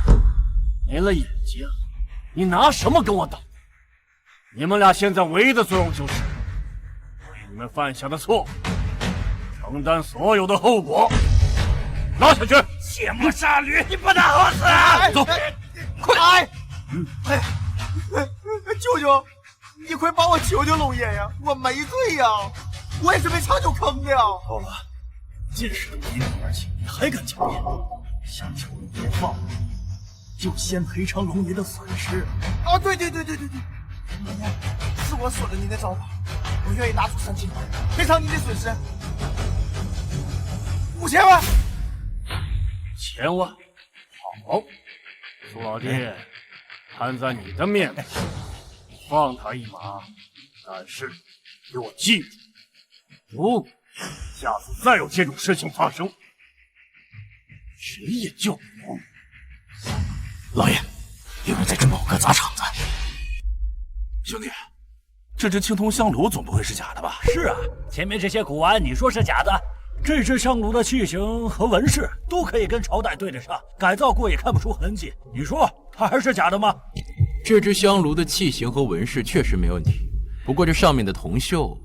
没了眼睛，你拿什么跟我打？你们俩现在唯一的作用就是为你们犯下的错承担所有的后果。拉下去！卸磨杀驴，你不得好死啊！走，快！舅舅，你快帮我求求龙爷呀！我没罪呀，我也是被长久坑的呀。够了，见识的比你而且你还敢狡辩？想求龙爷放你，就先赔偿龙爷的损失。啊，对，龙爷，是我损了您的招牌，我愿意拿出3000万赔偿您的损失。5000万。1000万，好，苏老弟，看在你的面子上，放他一马。但是给我记住，如果下次再有这种事情发生，谁也救不了你。老爷，有人在这某个砸场子。兄弟，这只青铜香炉总不会是假的吧？是啊，前面这些古玩你说是假的，这只香炉的器型和纹饰都可以跟朝代对得上，改造过也看不出痕迹。你说它还是假的吗？这只香炉的器型和纹饰确实没问题，不过这上面的铜锈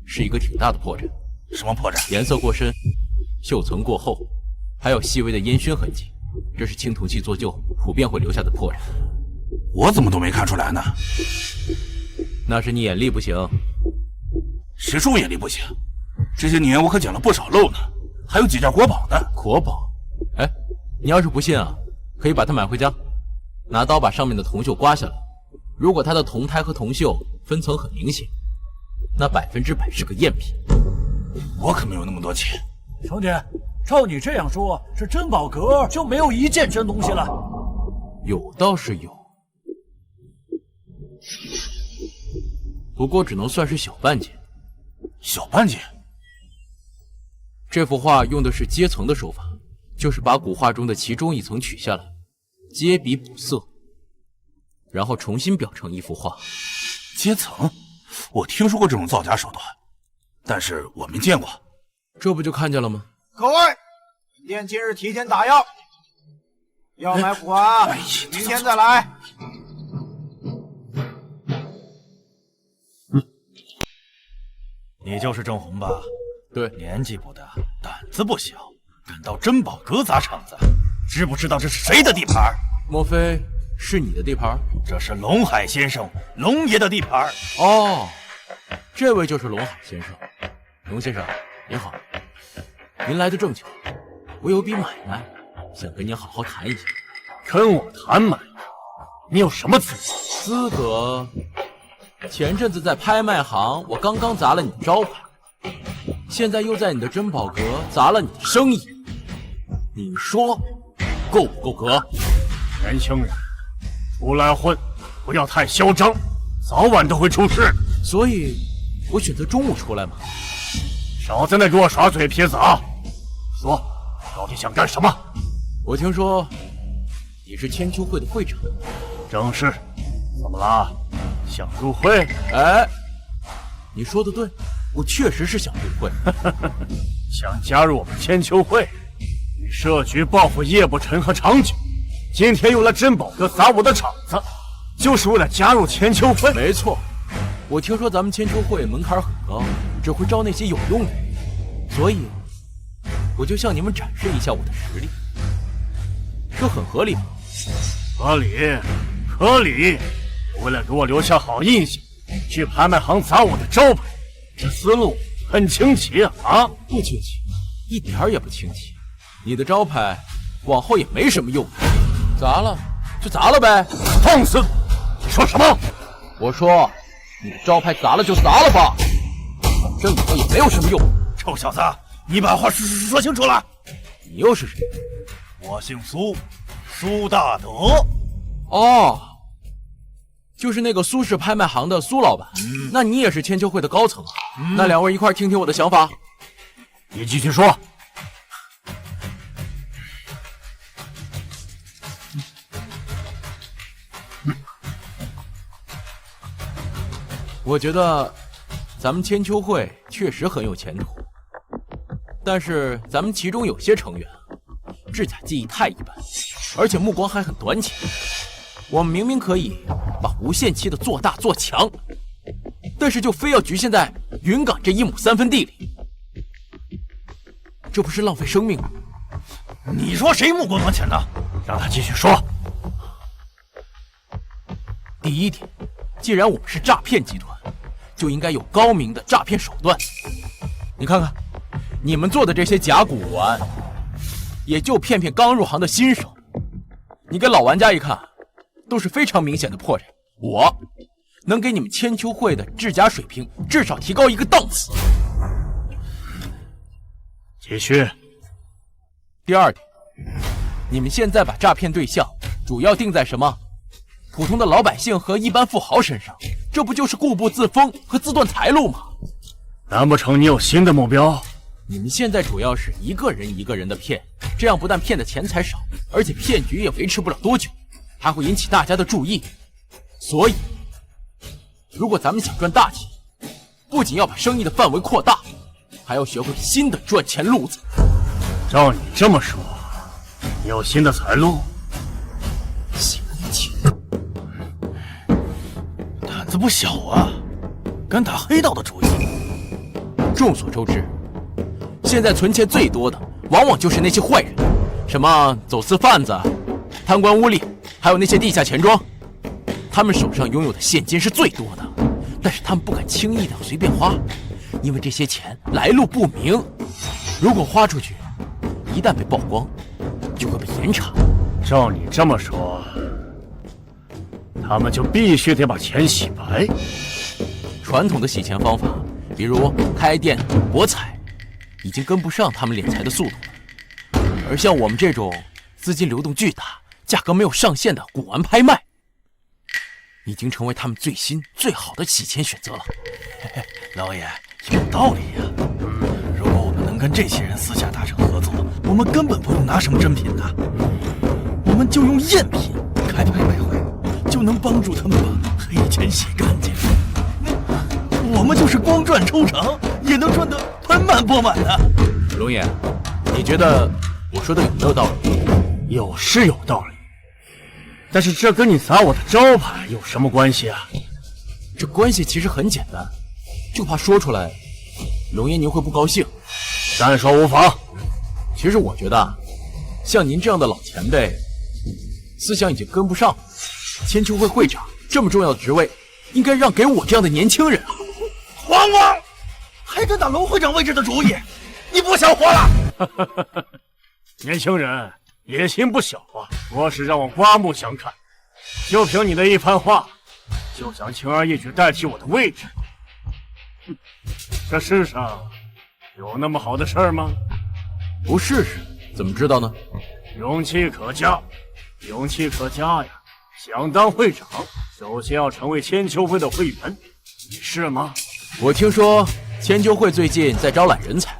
是一个挺大的破绽。什么破绽？颜色过深，锈层过厚，还有细微的烟熏痕迹，这是青铜器做旧普遍会留下的破绽。我怎么都没看出来呢？那是你眼力不行。谁说我眼力不行？这些年我可捡了不少漏呢，还有几件国宝呢。国宝？哎，你要是不信啊，可以把它买回家，拿刀把上面的铜锈刮下来。如果它的铜胎和铜锈分层很明显，那100%是个赝品。我可没有那么多钱。兄弟，照你这样说，这珍宝阁就没有一件真东西了。有倒是有，不过只能算是小半截。小半截。这幅画用的是阶层的手法，就是把古画中的其中一层取下来，接笔补色，然后重新裱成一幅画。阶层，我听说过这种造假手段，但是我没见过。这不就看见了吗？各位，本店今日提前打烊，要买款，明天再来。你就是郑红吧？对，年纪不大，胆子不小，敢到珍宝阁砸场子，知不知道这是谁的地盘？莫非是你的地盘？这是龙海先生、龙爷的地盘。哦，这位就是龙海先生。龙先生，您好，您来的正巧，我有笔买卖，想跟您好好谈一下。跟我谈买卖？你有什么资格？资格？前阵子在拍卖行，我刚刚砸了你招牌，现在又在你的珍宝阁砸了你的生意，你说够不够格？年轻人，出来混，不要太嚣张，早晚都会出事。所以，我选择中午出来嘛。少在那给我耍嘴皮子啊！说，到底想干什么？我听说你是千秋会的会长。正是。怎么了？想入会？哎，你说的对，我确实是想入会。想加入我们千秋会，你设局报复叶不辰和长久，今天又来珍宝阁砸我的场子，就是为了加入千秋会？没错，我听说咱们千秋会门槛很高，只会招那些有用的人，所以我就向你们展示一下我的实力，这很合理吧？合理，合理。为了给我留下好印象，去拍卖行砸我的招牌，这思路很清奇啊！不清奇，一点儿也不清奇。你的招牌往后也没什么用，砸了就砸了呗。放肆！你说什么？我说你的招牌砸了就砸了吧，反正以后也没有什么用。臭小子，你把话说清楚了。你又是谁？我姓苏，苏大德。哦。就是那个苏氏拍卖行的苏老板，那你也是千秋会的高层啊？那两位一块听听我的想法。你继续说。我觉得咱们千秋会确实很有前途，但是咱们其中有些成员制假技艺太一般，而且目光还很短浅。我们明明可以把无限期的做大做强，但是就非要局限在云岗这1亩3分地里，这不是浪费生命吗？你说谁目光短浅呢？让他继续说。第一点，既然我们是诈骗集团，就应该有高明的诈骗手段。你看看，你们做的这些假古玩，也就骗骗刚入行的新手。你给老玩家一看，都是非常明显的破绽。我能给你们千秋会的制假水平至少提高一个档次。继续。第二点，你们现在把诈骗对象主要定在什么？普通的老百姓和一般富豪身上，这不就是固步自封和自断财路吗？难不成你有新的目标？你们现在主要是一个人一个人的骗，这样不但骗的钱财少，而且骗局也维持不了多久，还会引起大家的注意。所以，如果咱们想赚大钱，不仅要把生意的范围扩大，还要学会新的赚钱路子。照你这么说，你有新的财路？闲情，胆子不小啊，敢打黑道的主意。众所周知，现在存钱最多的往往就是那些坏人，什么走私贩子、贪官污吏，还有那些地下钱庄。他们手上拥有的现金是最多的，但是他们不敢轻易的随便花，因为这些钱来路不明，如果花出去，一旦被曝光，就会被严查。照你这么说，他们就必须得把钱洗白。传统的洗钱方法，比如开店、博彩，已经跟不上他们敛财的速度了。而像我们这种资金流动巨大、价格没有上限的古玩拍卖，已经成为他们最新最好的洗钱选择了。老爷有道理呀。如果我们能跟这些人私下达成合作，我们根本不用拿什么真品的，我们就用赝品开拍卖会，就能帮助他们把黑钱洗干净。我们就是光赚抽成，也能赚得盆满钵满的。龙爷，你觉得我说的有没有道理？有是有道理，但是这跟你砸我的招牌有什么关系啊？这关系其实很简单，就怕说出来，龙爷您会不高兴。暂说无妨。其实我觉得，像您这样的老前辈，思想已经跟不上了。千秋会会长这么重要的职位，应该让给我这样的年轻人啊！黄王还敢打龙会长位置的主意，你不想活了？年轻人野心不小啊！若是让我刮目相看，就凭你的一番话，就想轻而易举代替我的位置？哼，这世上有那么好的事儿吗？不试试怎么知道呢？勇气可嘉，勇气可嘉呀！想当会长，首先要成为千秋会的会员，你是吗？我听说千秋会最近在招揽人才，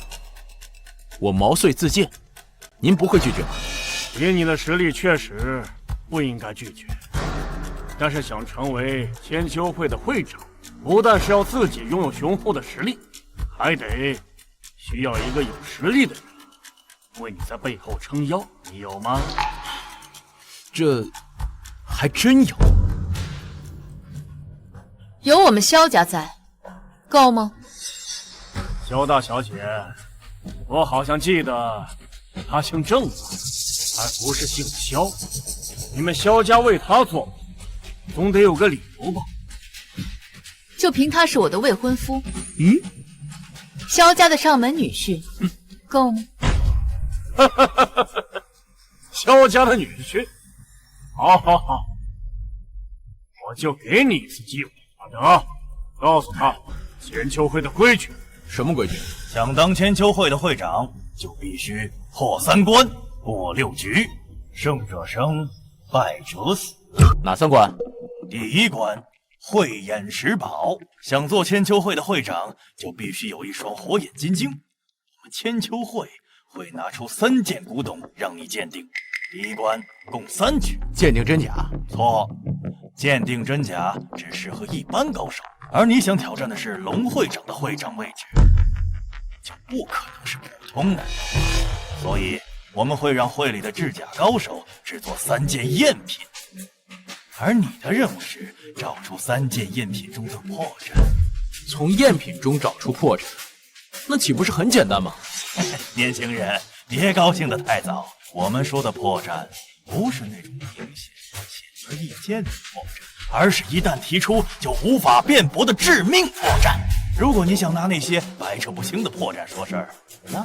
我毛遂自荐，您不会拒绝吧？以你的实力，确实不应该拒绝。但是想成为千秋会的会长，不但是要自己拥有雄厚的实力，还得需要一个有实力的人为你在背后撑腰。你有吗？这还真有。有我们萧家在，够吗？萧大小姐，我好像记得她姓郑吧，而不是姓萧。你们萧家为她做，总得有个理由吧？就凭他是我的未婚夫，萧家的上门女婿，够吗？萧家的女婿，好好好，我就给你一次机会，阿德，告诉他千秋会的规矩。什么规矩？想当千秋会的会长，就必须破3关，过6局，胜者生，败者死。哪3关？第1关，慧眼识宝。想做千秋会的会长，就必须有一双火眼金睛。我们千秋会会拿出3件古董让你鉴定。第1关共3局，鉴定真假？错，鉴定真假只适合一般高手，而你想挑战的是龙会长的会长位置，就不可能是普通的。所以我们会让会里的制假高手制作3件赝品，而你的任务是找出3件赝品中的破绽。从赝品中找出破绽，那岂不是很简单吗？年轻人，别高兴得太早。我们说的破绽，不是那种明显显而易见的破绽，而是一旦提出就无法辩驳的致命破绽。如果你想拿那些白扯不清的破绽说事儿，那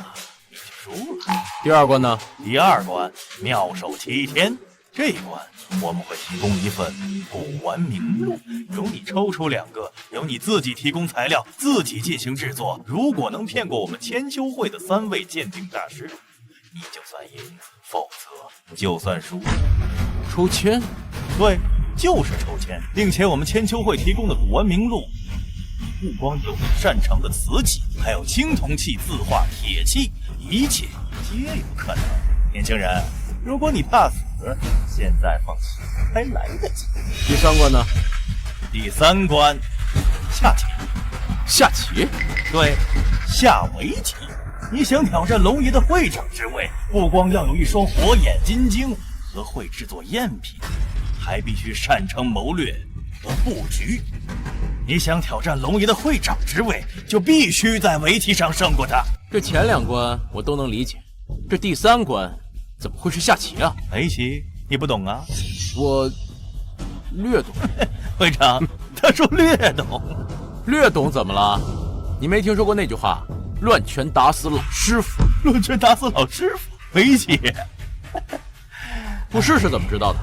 你就输了。第2关呢？第2关妙手齐天，这一关我们会提供一份古玩名录，由你抽出2个，由你自己提供材料，自己进行制作。如果能骗过我们千秋会的3位鉴定大师，你就算赢，否则就算输。抽签？对，就是抽签，并且我们千秋会提供的古玩名录，不光有你擅长的瓷器，还有青铜器、字画、铁器，一切皆有可能。年轻人，如果你怕死，现在放弃还来得及。第3关呢？第3关，下棋。下棋？对，下围棋。你想挑战龙爷的会长之位，不光要有一双火眼金睛和会制作赝品，还必须擅长谋略和布局。你想挑战龙爷的会长之位，就必须在围棋上胜过他。这前2关我都能理解，这第3关怎么会是下棋啊？围棋你不懂啊？我略懂。会长，他说略懂。略懂怎么了？你没听说过那句话？乱拳打死老师傅。乱拳打死老师傅？围棋不试试怎么知道的？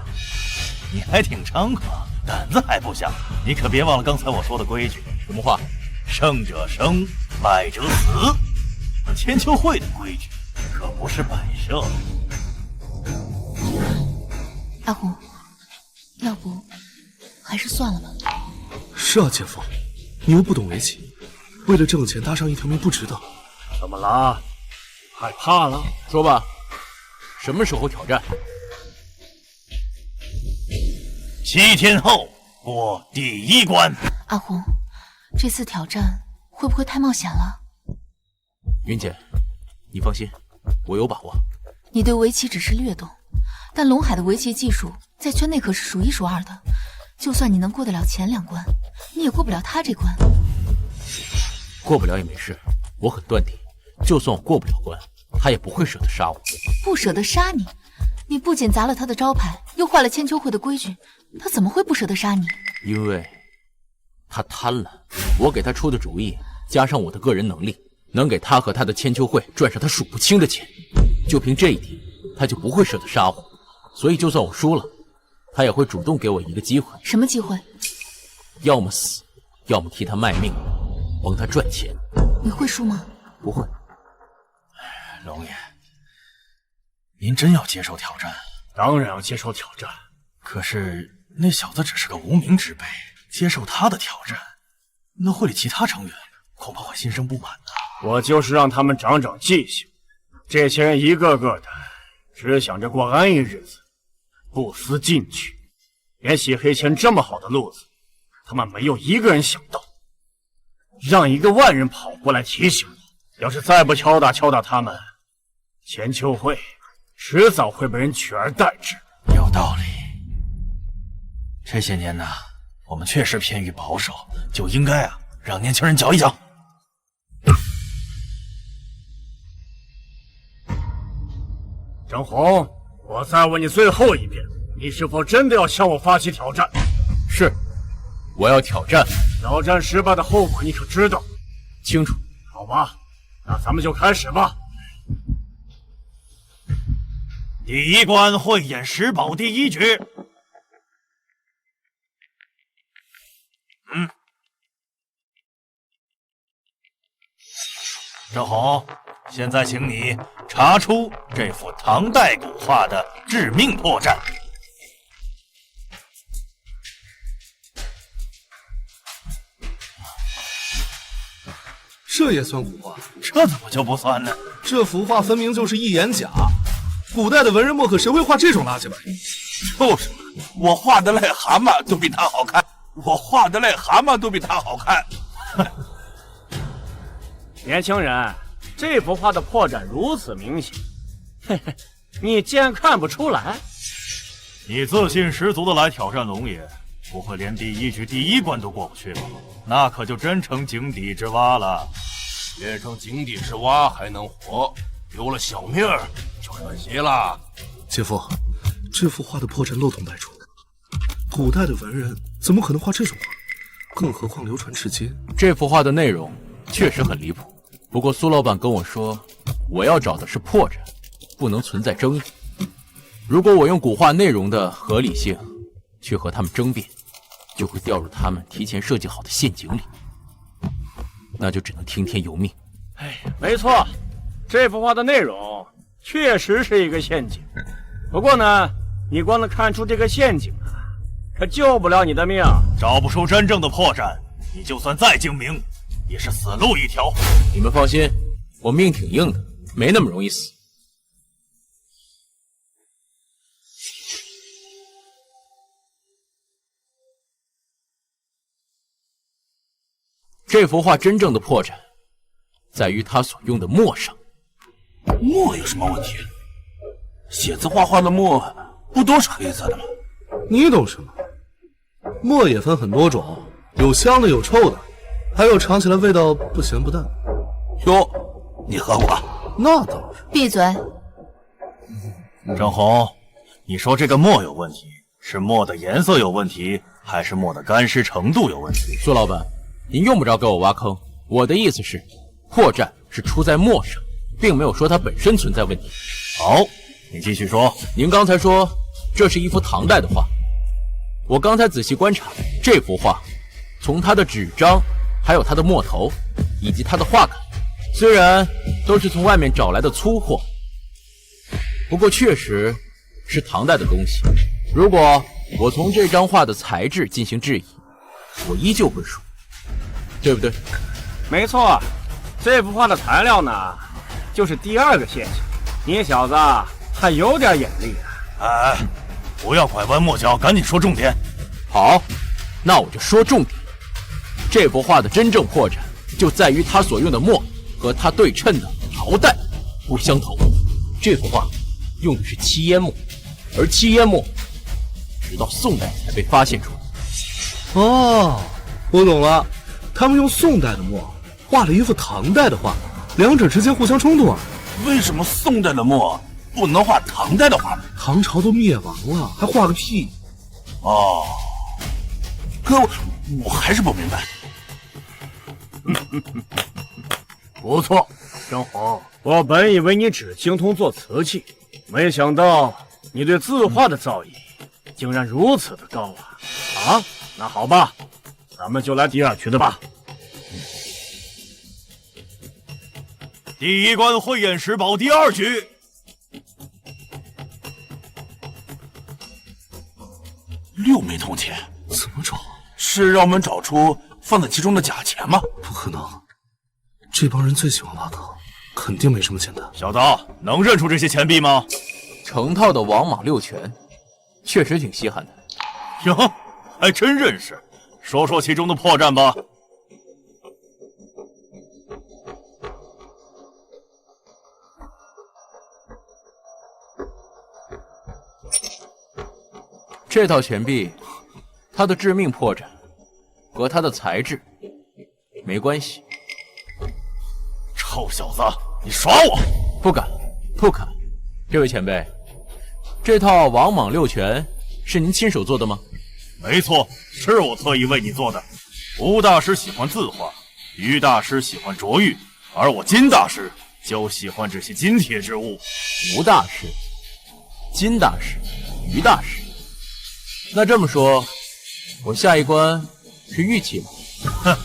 你还挺猖狂，胆子还不小。你可别忘了刚才我说的规矩。什么话？胜者生，败者死。千秋会的规矩可不是摆设，阿红，要不还是算了吧。是啊，姐夫，你又不懂围棋，为了挣钱搭上一条命不值得。怎么了？害怕了？说吧，什么时候挑战7天后过第1关。阿红，这次挑战会不会太冒险了？云姐，你放心，我有把握。你对围棋只是略懂，但龙海的围棋技术在圈内可是数1数2的。就算你能过得了前2关，你也过不了他这关。过不了也没事，我很断定，就算我过不了关，他也不会舍得杀我。不舍得杀你？你不仅砸了他的招牌，又坏了千秋会的规矩，他怎么会不舍得杀你？因为他贪了，我给他出的主意，加上我的个人能力，能给他和他的千秋会赚上他数不清的钱。就凭这一点，他就不会舍得杀我。所以就算我输了，他也会主动给我一个机会。什么机会？要么死，要么替他卖命，帮他赚钱。你会输吗？不会。龙爷，您真要接受挑战？当然要接受挑战。可是那小子只是个无名之辈，接受他的挑战，那会里其他成员恐怕会心生不满的。我就是让他们长长记性。这些人一个个的只想着过安逸日子，不思进取，连洗黑钱这么好的路子，他们没有一个人想到。让一个外人跑过来提醒我，要是再不敲打他们，千秋会迟早会被人取而代之。有道理。这些年呢，我们确实偏于保守，就应该让年轻人搅一搅。张红，我再问你最后一遍，你是否真的要向我发起挑战？是，我要挑战。挑战失败的后果你可知道？清楚。好吧，那咱们就开始吧。第1关慧眼识宝第1局。郑红，现在请你查出这幅唐代古画的致命破绽。这也算古画？这怎么就不算呢？这幅画分明就是一眼假。古代的文人墨客谁会画这种垃圾玩意？就是，我画的癞蛤蟆都比他好看，我画的癞蛤蟆都比他好看。年轻人，这幅画的破绽如此明显，嘿嘿，你竟然看不出来？你自信十足的来挑战龙爷，不会连第1局第1关都过不去吧？那可就真成井底之蛙了。变成井底之蛙还能活，丢了小命儿就可惜了。姐夫，这幅画的破绽漏洞百出，古代的文人怎么可能画这种画？更何况流传至今。这幅画的内容确实很离谱，不过苏老板跟我说，我要找的是破绽，不能存在争议。如果我用古画内容的合理性去和他们争辩，就会掉入他们提前设计好的陷阱里，那就只能听天由命。没错，这幅画的内容确实是一个陷阱。不过呢，你光能看出这个陷阱可救不了你的命。找不出真正的破绽，你就算再精明，也是死路一条。你们放心，我命挺硬的，没那么容易死。这幅画真正的破绽在于它所用的墨上。墨有什么问题？写字画画的墨不都是黑色的吗？你懂什么？墨也分很多种，有香的，有臭的，还有尝起来味道不咸不淡。哟，你喝过？那倒是。闭嘴！郑红，你说这个墨有问题，是墨的颜色有问题，还是墨的干湿程度有问题？苏老板，您用不着给我挖坑。我的意思是，破绽是出在墨上，并没有说它本身存在问题。好，你继续说。您刚才说这是一幅唐代的画，我刚才仔细观察这幅画，从它的纸张，还有它的墨头，以及它的画杆，虽然都是从外面找来的粗货，不过确实是唐代的东西。如果我从这张画的材质进行质疑，我依旧会输，对不对？没错，这幅画的材料呢，就是第二个陷阱。你小子还有点眼力啊！哎，不要拐弯抹角，赶紧说重点。好，那我就说重点。这幅画的真正破绽就在于它所用的墨和它对称的朝代不相同。这幅画用的是漆烟墨，而漆烟墨直到宋代才被发现出来。哦，我懂了，他们用宋代的墨画了一幅唐代的画，两者之间互相冲突啊。为什么宋代的墨不能画唐代的画呢？唐朝都灭亡了，还画个屁！哦，可我还是不明白。不错，张皇，我本以为你只精通做瓷器，没想到你对字画的造诣竟然如此的高啊！啊，那好吧，咱们就来第二局的吧。第一关慧眼识宝第二局，六枚铜钱，怎么找？是让我们找出放在其中的假钱吗？不可能，这帮人最喜欢挖坑，肯定没这么简单。小子，能认出这些钱币吗？成套的王莽六拳，确实挺稀罕的。哟，还真认识，说说其中的破绽吧。这套钱币，它的致命破绽和它的材质没关系。臭小子，你耍我！不敢，不敢。这位前辈，这套王莽六拳是您亲手做的吗？没错，是我特意为你做的。吴大师喜欢字画，于大师喜欢琢玉，而我金大师就喜欢这些金铁之物。吴大师、金大师、于大师。那这么说，我下一关是玉器吗？哼，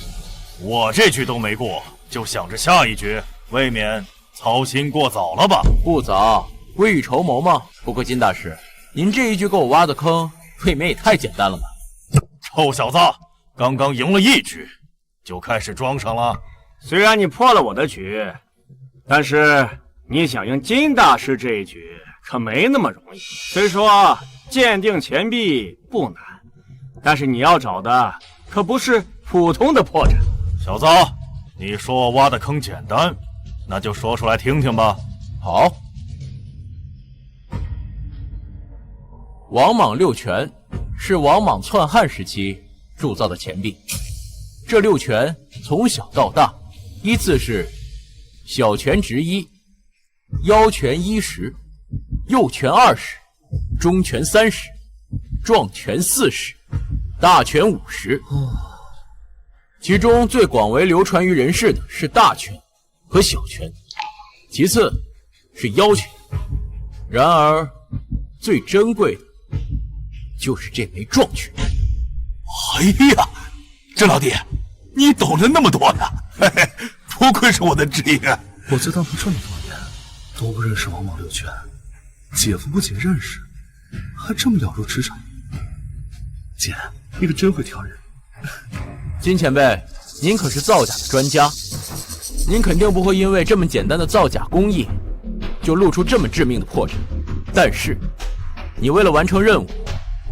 我这局都没过，就想着下一局，未免操心过早了吧？不早，未雨绸缪嘛。不过金大师，您这一局给我挖的坑，未免也太简单了吧？臭小子，刚刚赢了一局，就开始装上了。虽然你破了我的局，但是你想赢金大师这一局可没那么容易。虽说鉴定钱币不难，但是你要找的可不是普通的破绽。小子，你说我挖的坑简单，那就说出来听听吧。好，王莽六拳是王莽篡汉时期铸造的钱币。这六拳从小到大依次是小拳直1，腰拳10，右拳20，中拳30，壮拳40，大拳50。其中最广为流传于人世的是大拳和小拳，其次是腰拳，然而最珍贵的就是这枚壮拳。哎呀，郑老弟，你懂得那么多呀！嘿嘿，不愧是我的知音。我在当铺这么多年，都不认识王莽六拳，姐夫不仅认识，还这么了如指掌。姐，你可真会挑人。金前辈，您可是造假的专家，您肯定不会因为这么简单的造假工艺，就露出这么致命的破绽。但是，你为了完成任务，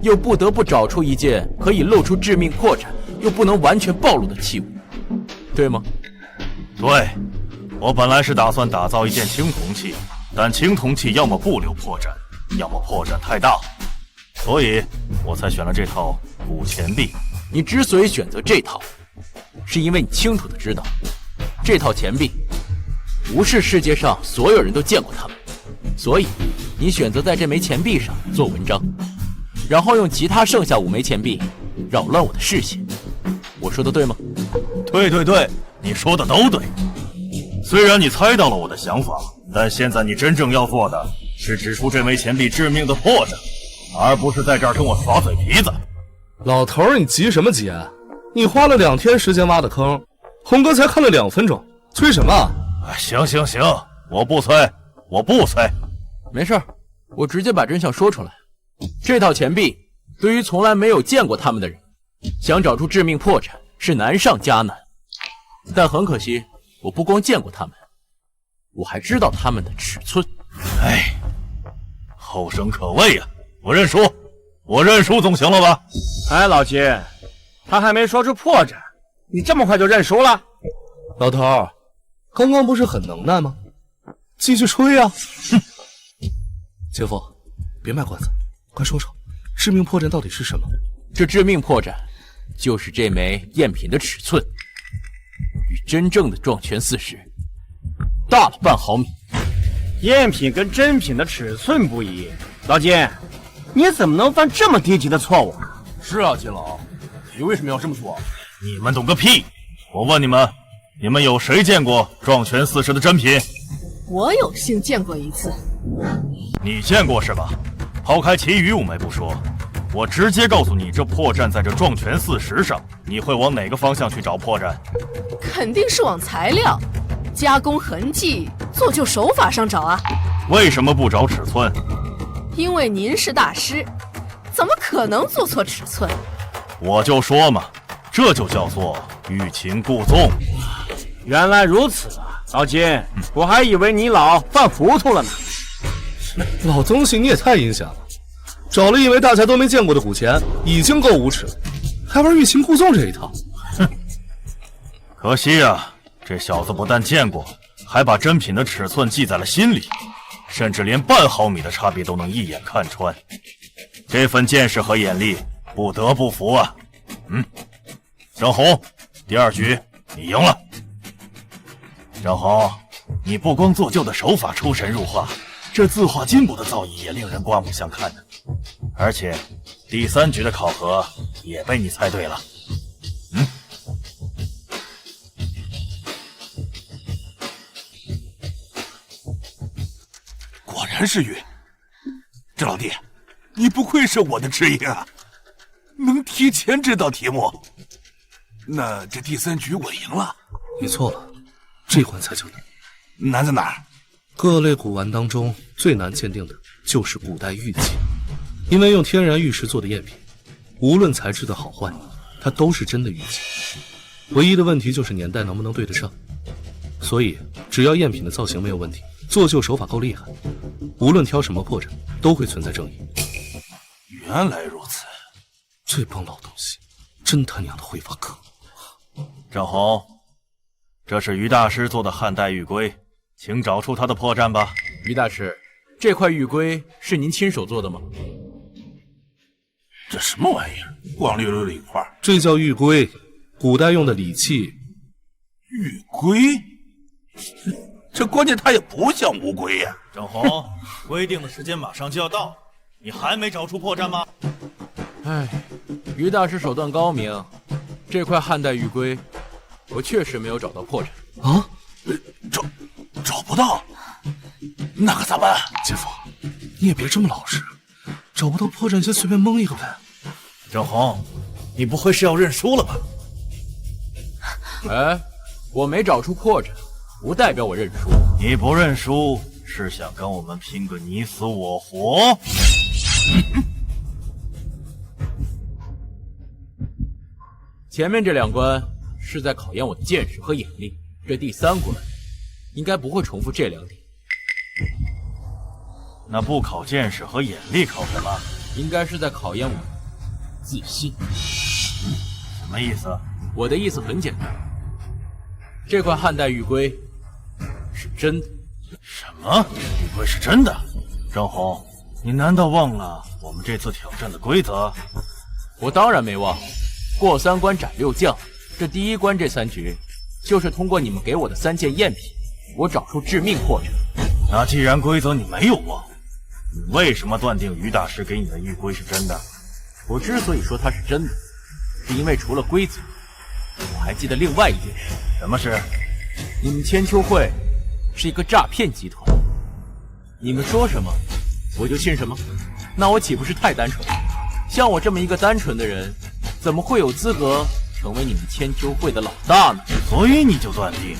又不得不找出一件可以露出致命破绽，又不能完全暴露的器物，对吗？对，我本来是打算打造一件青铜器，但青铜器要么不留破绽，要么破绽太大，所以我才选了这套古钱币。你之所以选择这套，是因为你清楚的知道，这套钱币不是世界上所有人都见过它们，所以你选择在这枚钱币上做文章，然后用其他剩下5枚钱币扰乱我的视线。我说的对吗？对，你说的都对。虽然你猜到了我的想法，但现在你真正要做的是指出这枚钱币致命的破绽，而不是在这儿跟我耍嘴皮子。老头儿，你急什么急啊？你花了2天时间挖的坑，红哥才看了2分钟，催什么？行，我不催。没事，我直接把真相说出来，这套钱币对于从来没有见过他们的人，想找出致命破绽是难上加难。但很可惜，我不光见过他们，我还知道他们的尺寸。哎，后生可畏呀！我认输，我认输总行了吧？哎，老金，他还没说出破绽，你这么快就认输了？老头儿，刚刚不是很能耐吗？继续吹啊！哼，姐夫，别卖关子，快说说，致命破绽到底是什么？这致命破绽就是这枚赝品的尺寸与真正的壮拳40大了半毫米。赝品跟真品的尺寸不一，老金，你怎么能犯这么低级的错误？是啊，金老，你为什么要这么做？你们懂个屁！我问你们，你们有谁见过壮拳40的真品？我有幸见过一次。你见过是吧？抛开其余五枚不说，我直接告诉你，这破绽在这壮拳40上。你会往哪个方向去找破绽？肯定是往材料、加工痕迹、做旧手法上找啊。为什么不找尺寸？因为您是大师，怎么可能做错尺寸？我就说嘛，这就叫做欲擒故纵。原来如此啊，老金，我还以为你老犯糊涂了呢。老东西，你也太阴险了，找了一枚大家都没见过的古钱，已经够无耻了，还玩欲擒故纵这一套。哼，可惜啊，这小子不但见过，还把真品的尺寸记在了心里，甚至连半毫米的差别都能一眼看穿。这份见识和眼力，不得不服啊。郑红，第2局你赢了。郑红，你不光做旧的手法出神入化，这字画金箔的造诣也令人刮目相看的。而且第3局的考核也被你猜对了。果然是晕。这老弟，你不愧是我的知音啊，能提前知道题目。那这第3局我赢了。你错了，这关才叫难。难在哪儿？各类古玩当中最难鉴定的就是古代玉器，因为用天然玉石做的赝品，无论材质的好坏，它都是真的玉器。唯一的问题就是年代能不能对得上。所以只要赝品的造型没有问题，做旧手法够厉害，无论挑什么破绽都会存在正义。原来如此，这帮老东西真他娘的会发科。郑红，这是于大师做的汉代玉龟，请找出它的破绽吧。于大师，这块玉龟是您亲手做的吗？这什么玩意儿？光溜溜的一块。这叫玉龟，古代用的礼器。玉龟？这关键它也不像乌龟呀。郑红，规定的时间马上就要到，你还没找出破绽吗？唉，于大师手段高明，这块汉代玉龟，我确实没有找到破绽啊。找不到，那可咋办？姐夫，你也别这么老实，找不到破绽先随便蒙一个呗。郑红，你不会是要认输了吧？哎，我没找出破绽，不代表我认输。你不认输，是想跟我们拼个你死我活？前面这2关是在考验我的见识和眼力，这第3关应该不会重复这2点。那不考见识和眼力，考什么？应该是在考验我的自信。什么意思？我的意思很简单，这块汉代玉龟是真的。什么？玉龟是真的？郑红，你难道忘了我们这次挑战的规则？我当然没忘，过3关斩6将。这第1关这3局，就是通过你们给我的3件赝品，我找出致命破绽。那既然规则你没有忘，你为什么断定于大师给你的玉龟是真的？我之所以说它是真的，是因为除了规则，我还记得另外一件事。什么事？你们千秋会是一个诈骗集团，你们说什么我就信什么，那我岂不是太单纯？像我这么一个单纯的人，怎么会有资格成为你们千秋会的老大呢？所以你就断定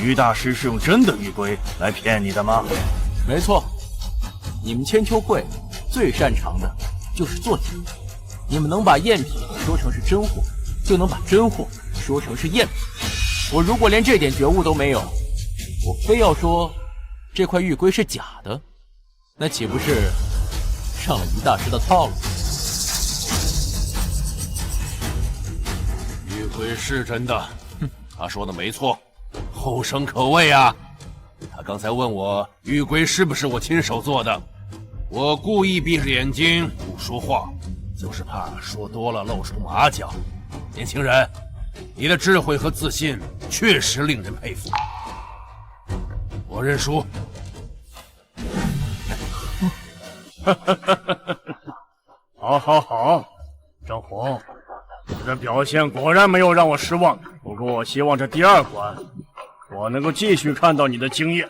于大师是用真的玉龟来骗你的吗？没错，你们千秋会最擅长的就是作假。你们能把赝品说成是真货，就能把真货说成是赝品。我如果连这点觉悟都没有，我非要说这块玉龟是假的，那岂不是上了于大师的套路？玉龟是真的，他说的没错，后生可畏啊！他刚才问我玉龟是不是我亲手做的，我故意闭着眼睛不说话，就是怕说多了露出马脚。年轻人，你的智慧和自信确实令人佩服。我认输。好，好，好，张红，你的表现果然没有让我失望。不过我希望这第二关，我能够继续看到你的经验。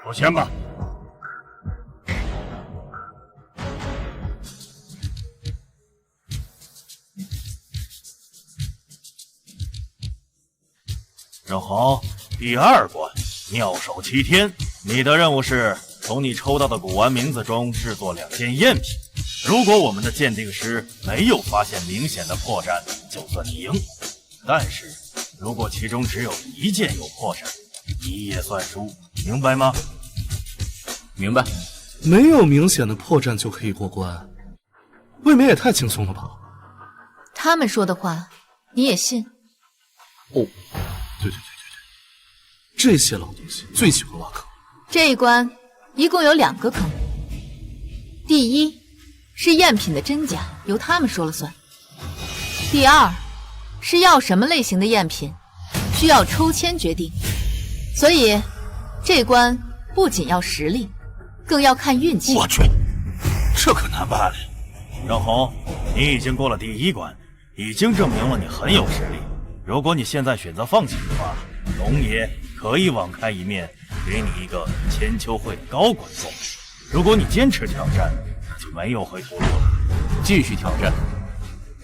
首先吧。正好，第二关妙手7天，你的任务是从你抽到的古玩名字中制作2件赝品。如果我们的鉴定师没有发现明显的破绽，就算你赢；但是如果其中只有1件有破绽，你也算输，明白吗？明白。没有明显的破绽就可以过关，未免也太轻松了吧？他们说的话，你也信？哦，对，这些老东西最喜欢挖坑。这一关一共有2个坑，第一是赝品的真假由他们说了算，第二是要什么类型的赝品需要抽签决定，所以这关不仅要实力，更要看运气。我去，这可难办了。张红，你已经过了第1关，已经证明了你很有实力。如果你现在选择放弃的话，龙爷可以网开一面，给你一个千秋会的高管做。如果你坚持挑战，那就没有回头路了。继续挑战，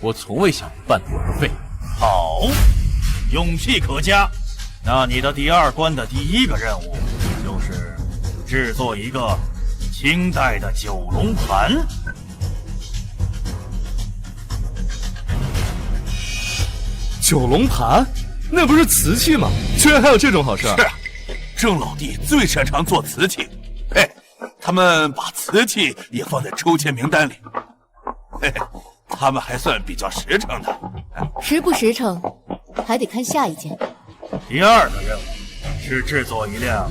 我从未想半途而废。好，勇气可嘉。那你的第2关的第1个任务就是制作一个清代的九龙盘。九龙盘？那不是瓷器吗？居然还有这种好事！是啊，郑老弟最擅长做瓷器。嘿，他们把瓷器也放在抽签名单里。嘿，他们还算比较实诚的。实不实诚，还得看下一件。第2个任务是制作一辆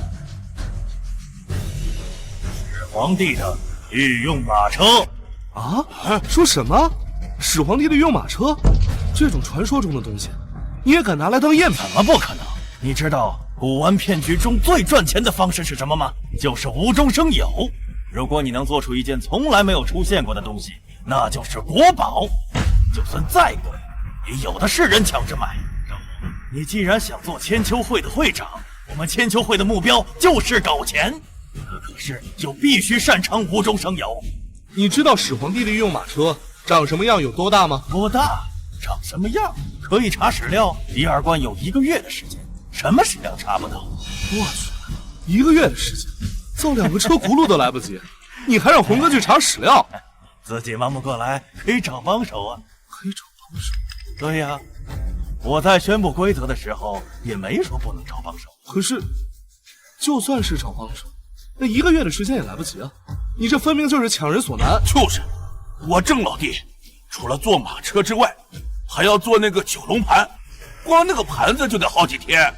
始皇帝的御用马车。啊？说什么？始皇帝的御用马车？这种传说中的东西，你也敢拿来当赝品？怎么不可能？你知道古玩骗局中最赚钱的方式是什么吗？就是无中生有。如果你能做出一件从来没有出现过的东西，那就是国宝。就算再贵，也有的是人抢着买。你既然想做千秋会的会长，我们千秋会的目标就是搞钱，可是就必须擅长无中生有。你知道始皇帝的御用马车长什么样，有多大吗？多大？长什么样？可以查史料。第2关有1个月的时间，什么史料查不到？我去，1个月的时间，造2个车轱辘都来不及，你还让红哥去查史料？自己忙不过来，可以找帮手啊。可以找帮手？对呀，我在宣布规则的时候也没说不能找帮手。可是，就算是找帮手，那1个月的时间也来不及啊！你这分明就是强人所难。就是，我郑老弟除了做马车之外，还要做那个九龙盘，光那个盘子就得好几天。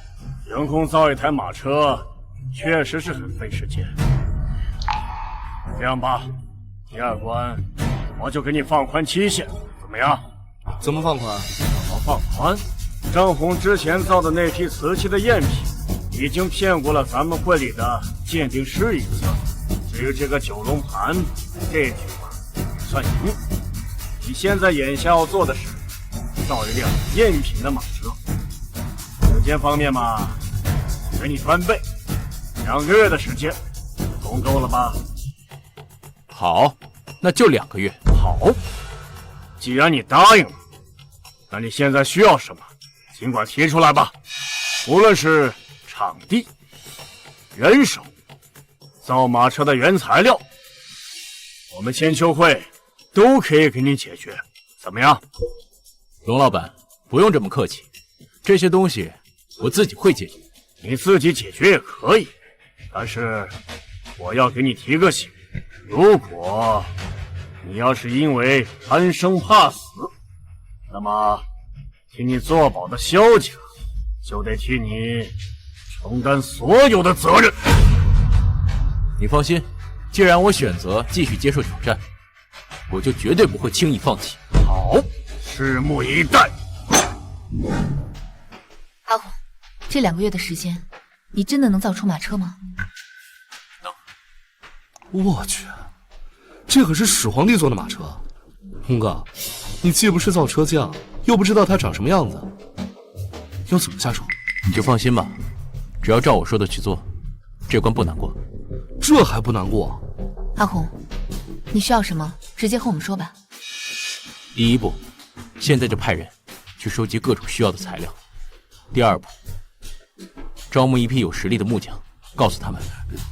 凭空造一台马车，确实是很费时间。这样吧，第2关我就给你放宽期限，怎么样？怎么放宽？我放宽。张红之前造的那批瓷器的赝品，已经骗过了咱们会里的鉴定师1次。至于这个九龙盘，这局也算赢。你现在眼下要做的是造一辆赝品的马车。时间方面嘛，给你翻倍，2个月的时间，足够了吧？好，那就2个月。好，既然你答应了，那你现在需要什么，尽管提出来吧。无论是场地、人手、造马车的原材料，我们千秋会都可以给你解决，怎么样？龙老板，不用这么客气，这些东西我自己会解决。你自己解决也可以，但是我要给你提个醒，如果你要是因为贪生怕死，那么替你做保的萧家就得替你承担所有的责任。你放心，既然我选择继续接受挑战，我就绝对不会轻易放弃。好，拭目以待。阿虎，这2个月的时间，你真的能造出马车吗？我去，这可是始皇帝做的马车。红哥，你既不是造车匠，又不知道它长什么样子，要怎么下手？你就放心吧，只要照我说的去做，这关不难过。这还不难过？阿红，你需要什么，直接和我们说吧。第一步，现在就派人去收集各种需要的材料。第二步，招募一批有实力的木匠，告诉他们，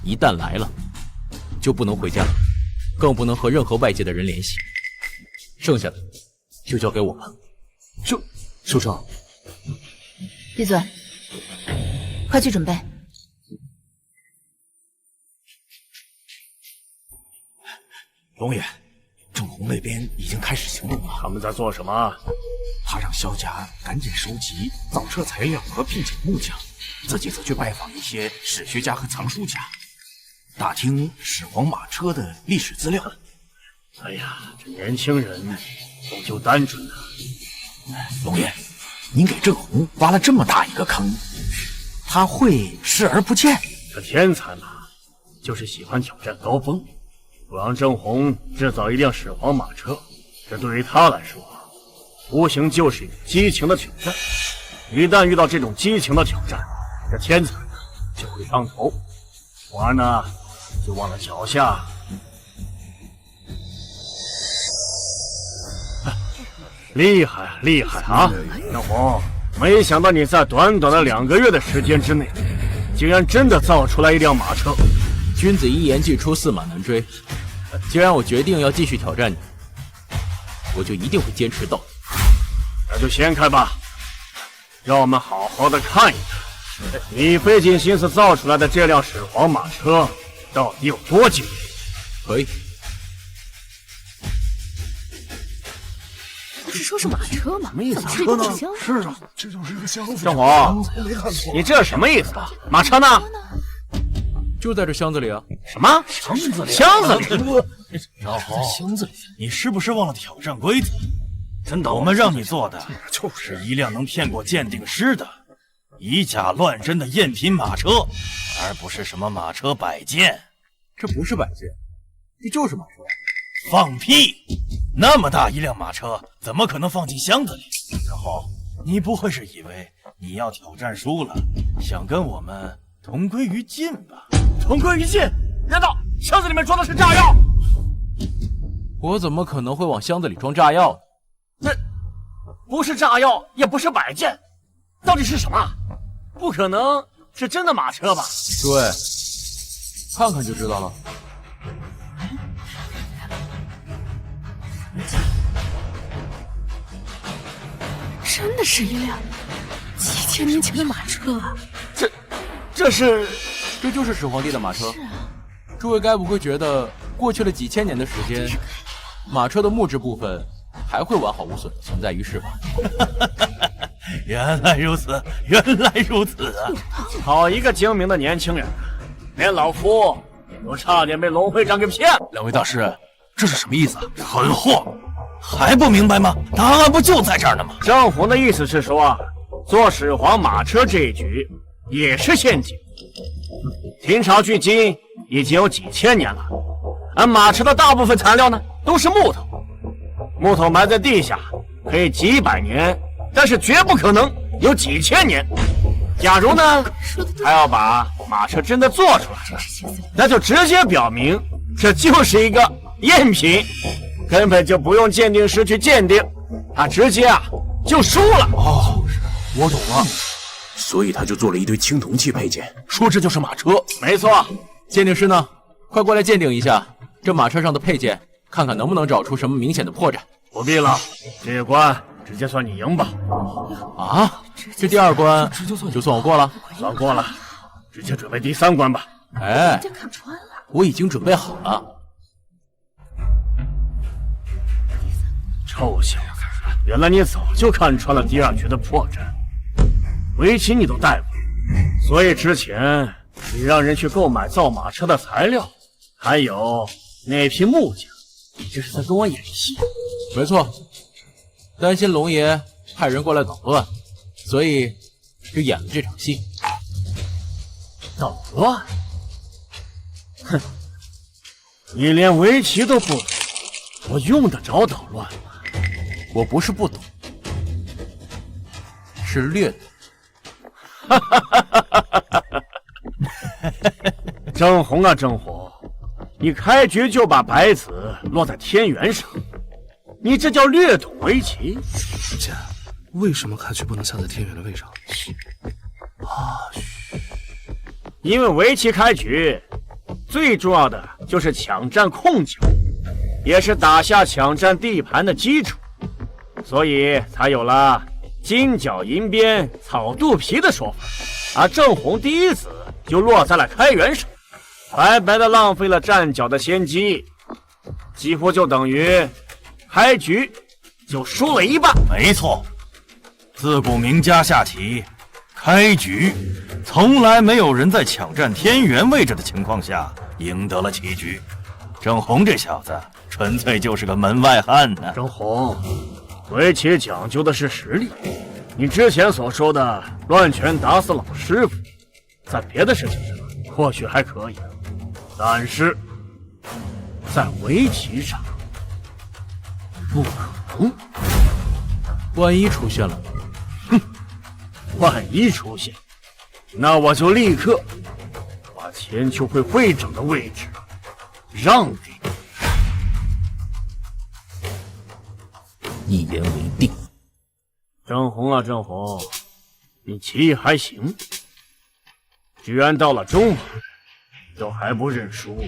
一旦来了，就不能回家，更不能和任何外界的人联系。剩下的就交给我们。首长，闭嘴，快去准备。龙爷，郑红那边已经开始行动了。他们在做什么？他让萧家赶紧收集造车材料和聘请木匠，自己则去拜访一些史学家和藏书家，打听始皇马车的历史资料。哎呀，这年轻人终究单纯啊！龙爷，您给郑红挖了这么大一个坑，他会视而不见？这天才嘛，就是喜欢挑战高峰。不让郑红制造一辆始皇马车，这对于他来说，无形就是一种激情的挑战。一旦遇到这种激情的挑战，这天才就会上头，从而呢，就忘了脚下。厉害厉害啊，郑红！没想到你在短短的2个月的时间之内，竟然真的造出来一辆马车。君子一言既出，驷马难追。既然我决定要继续挑战你，我就一定会坚持到底。那就掀开吧，让我们好好的看一看，你费尽心思造出来的这辆始皇马车到底有多惊人。可以。不是说是马车吗？什么意思？怎么是一个木箱？是啊，这就是个箱子。郑红，没看错，你这什么意思啊？马车呢？就在这箱子里啊！什么箱子里？箱子里？小红，箱子里，你是不是忘了挑战规则？真的，我们让你做的就是一辆能骗过鉴定师的以假乱真的赝品马车，而不是什么马车摆件。这不是摆件，这就是马车。放屁！那么大一辆马车，怎么可能放进箱子里？然后，你不会是以为你要挑战输了，想跟我们同归于尽吧？同归于尽？难道箱子里面装的是炸药？我怎么可能会往箱子里装炸药？这不是炸药，也不是摆件，到底是什么？不可能是真的马车吧？对，看看就知道了。真的是一辆几千年前的马车啊！这就是始皇帝的马车。诸位该不会觉得过去了几千年的时间，马车的木质部分还会完好无损的存在于世吧？原来如此，原来如此啊！好一个精明的年轻人，连老夫都差点被龙会长给骗了。两位大师，这是什么意思啊？蠢货，还不明白吗？答案不就在这儿呢吗？郑红的意思是说，做始皇马车这一局也是陷阱。秦朝距今已经有几千年了，而马车的大部分材料呢都是木头，木头埋在地下可以几百年，但是绝不可能有几千年。假如呢，还要把马车真的做出来，那就直接表明这就是一个赝品，根本就不用鉴定师去鉴定，他直接就输了。哦，我懂了。所以他就做了一堆青铜器配件，说这就是马车。没错，鉴定师呢？快过来鉴定一下，这马车上的配件看看能不能找出什么明显的破绽。不必了，这一关直接算你赢吧。啊，这第2关就算我过了？算过了，直接准备第3关吧。哎，我已经准备好了。臭小子，原来你早就看穿了第2局的破绽，围棋你都带过，所以之前你让人去购买造马车的材料，还有那匹木匠，你这是在跟我演戏。没错，担心龙爷派人过来捣乱，所以就演了这场戏。捣乱？哼，你连围棋都不懂，我用得着捣乱吗？我不是不懂，是略懂。郑红啊，郑红，你开局就把白子落在天元上，你这叫略懂围棋？姐，为什么开局不能下在天元的位上？因为围棋开局最重要的就是抢占控角，也是打下抢占地盘的基础，所以才有了金角银边草肚皮的说法。而郑红第一子就落在了开元上，白白的浪费了站脚的先机，几乎就等于开局就输了一半。没错，自古名家下棋，开局从来没有人在抢占天元位置的情况下赢得了棋局。郑红这小子纯粹就是个门外汉呢。郑红，围棋讲究的是实力，你之前所说的乱拳打死老师傅，在别的事情上或许还可以，但是在围棋上不可能。万一出现了，万一出现，那我就立刻把千秋会会长的位置让给你。一言为定。郑红啊，郑红，你棋艺还行，居然到了中盘都还不认输。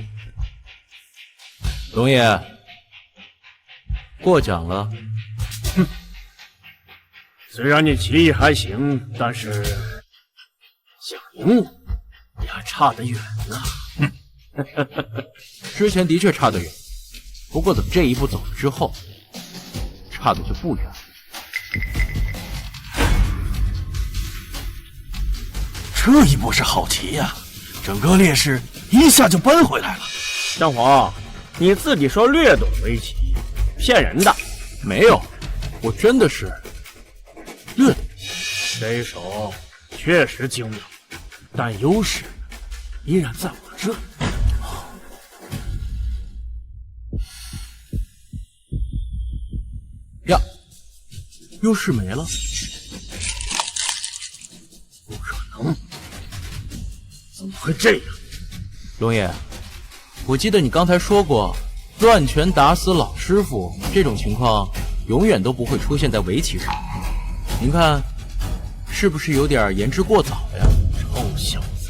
龙爷，过奖了。哼，虽然你棋艺还行，但是想赢我，你还差得远呢。之前的确差得远，不过怎么这一步走了之后，差的就不远了。这一步是好棋呀，整个劣势一下就扳回来了。张红，你自己说略懂围棋，骗人的。没有，我真的是略懂。这一手确实精妙，但优势依然在我这里。呀，优势没了？不可能，怎么会这样？龙爷，我记得你刚才说过，乱拳打死老师傅这种情况永远都不会出现在围棋上。您看，是不是有点言之过早呀？臭小子，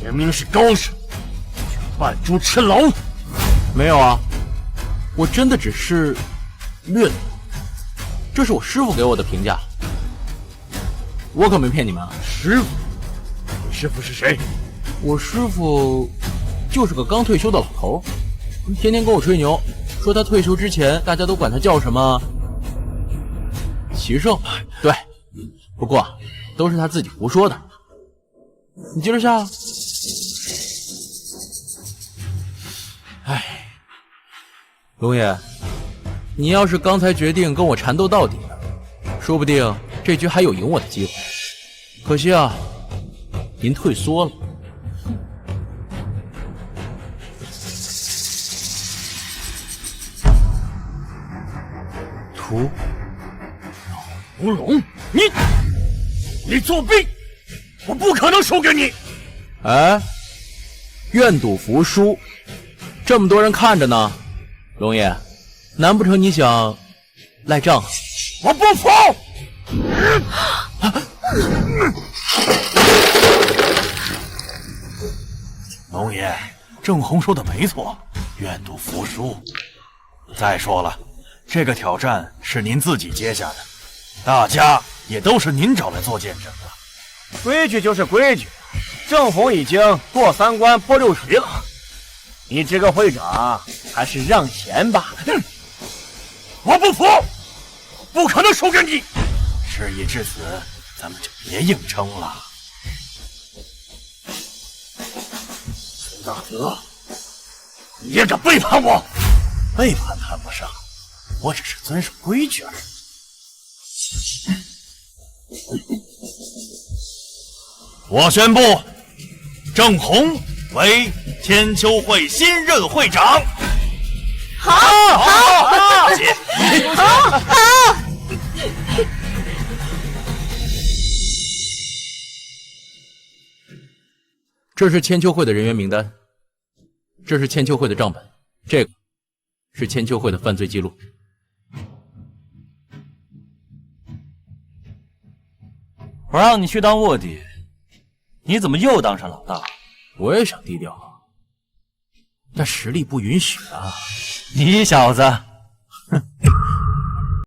明明是高手，却扮猪吃老虎。没有啊，我真的只是略懂，这是我师傅给我的评价，我可没骗你们啊。师傅？你师傅是谁？我师傅就是个刚退休的老头，天天跟我吹牛，说他退休之前大家都管他叫什么棋圣。对，不过都是他自己胡说的。你接着下。哎，龙爷，你要是刚才决定跟我缠斗到底，说不定这局还有赢我的机会。可惜啊，您退缩了。屠老乌龙，你作弊！我不可能输给你！哎，愿赌服输，这么多人看着呢，龙爷，难不成你想赖账？我不服！龙爷，郑红说的没错，愿赌服输。再说了，这个挑战是您自己接下的，大家也都是您找来做见证的。规矩就是规矩，郑红已经过3关破6锤了，你这个会长还是让贤吧。我不服，不可能输给你。事已至此，咱们就别硬撑了。孙大德，你也敢背叛我？背叛谈不上，我只是遵守规矩而已。我宣布，郑红为千秋会新任会长。好，姐，好。这是千秋会的人员名单，这是千秋会的账本，这个是千秋会的犯罪记录。我让你去当卧底，你怎么又当上老大？我也想低调，但实力不允许啊！你小子，哼，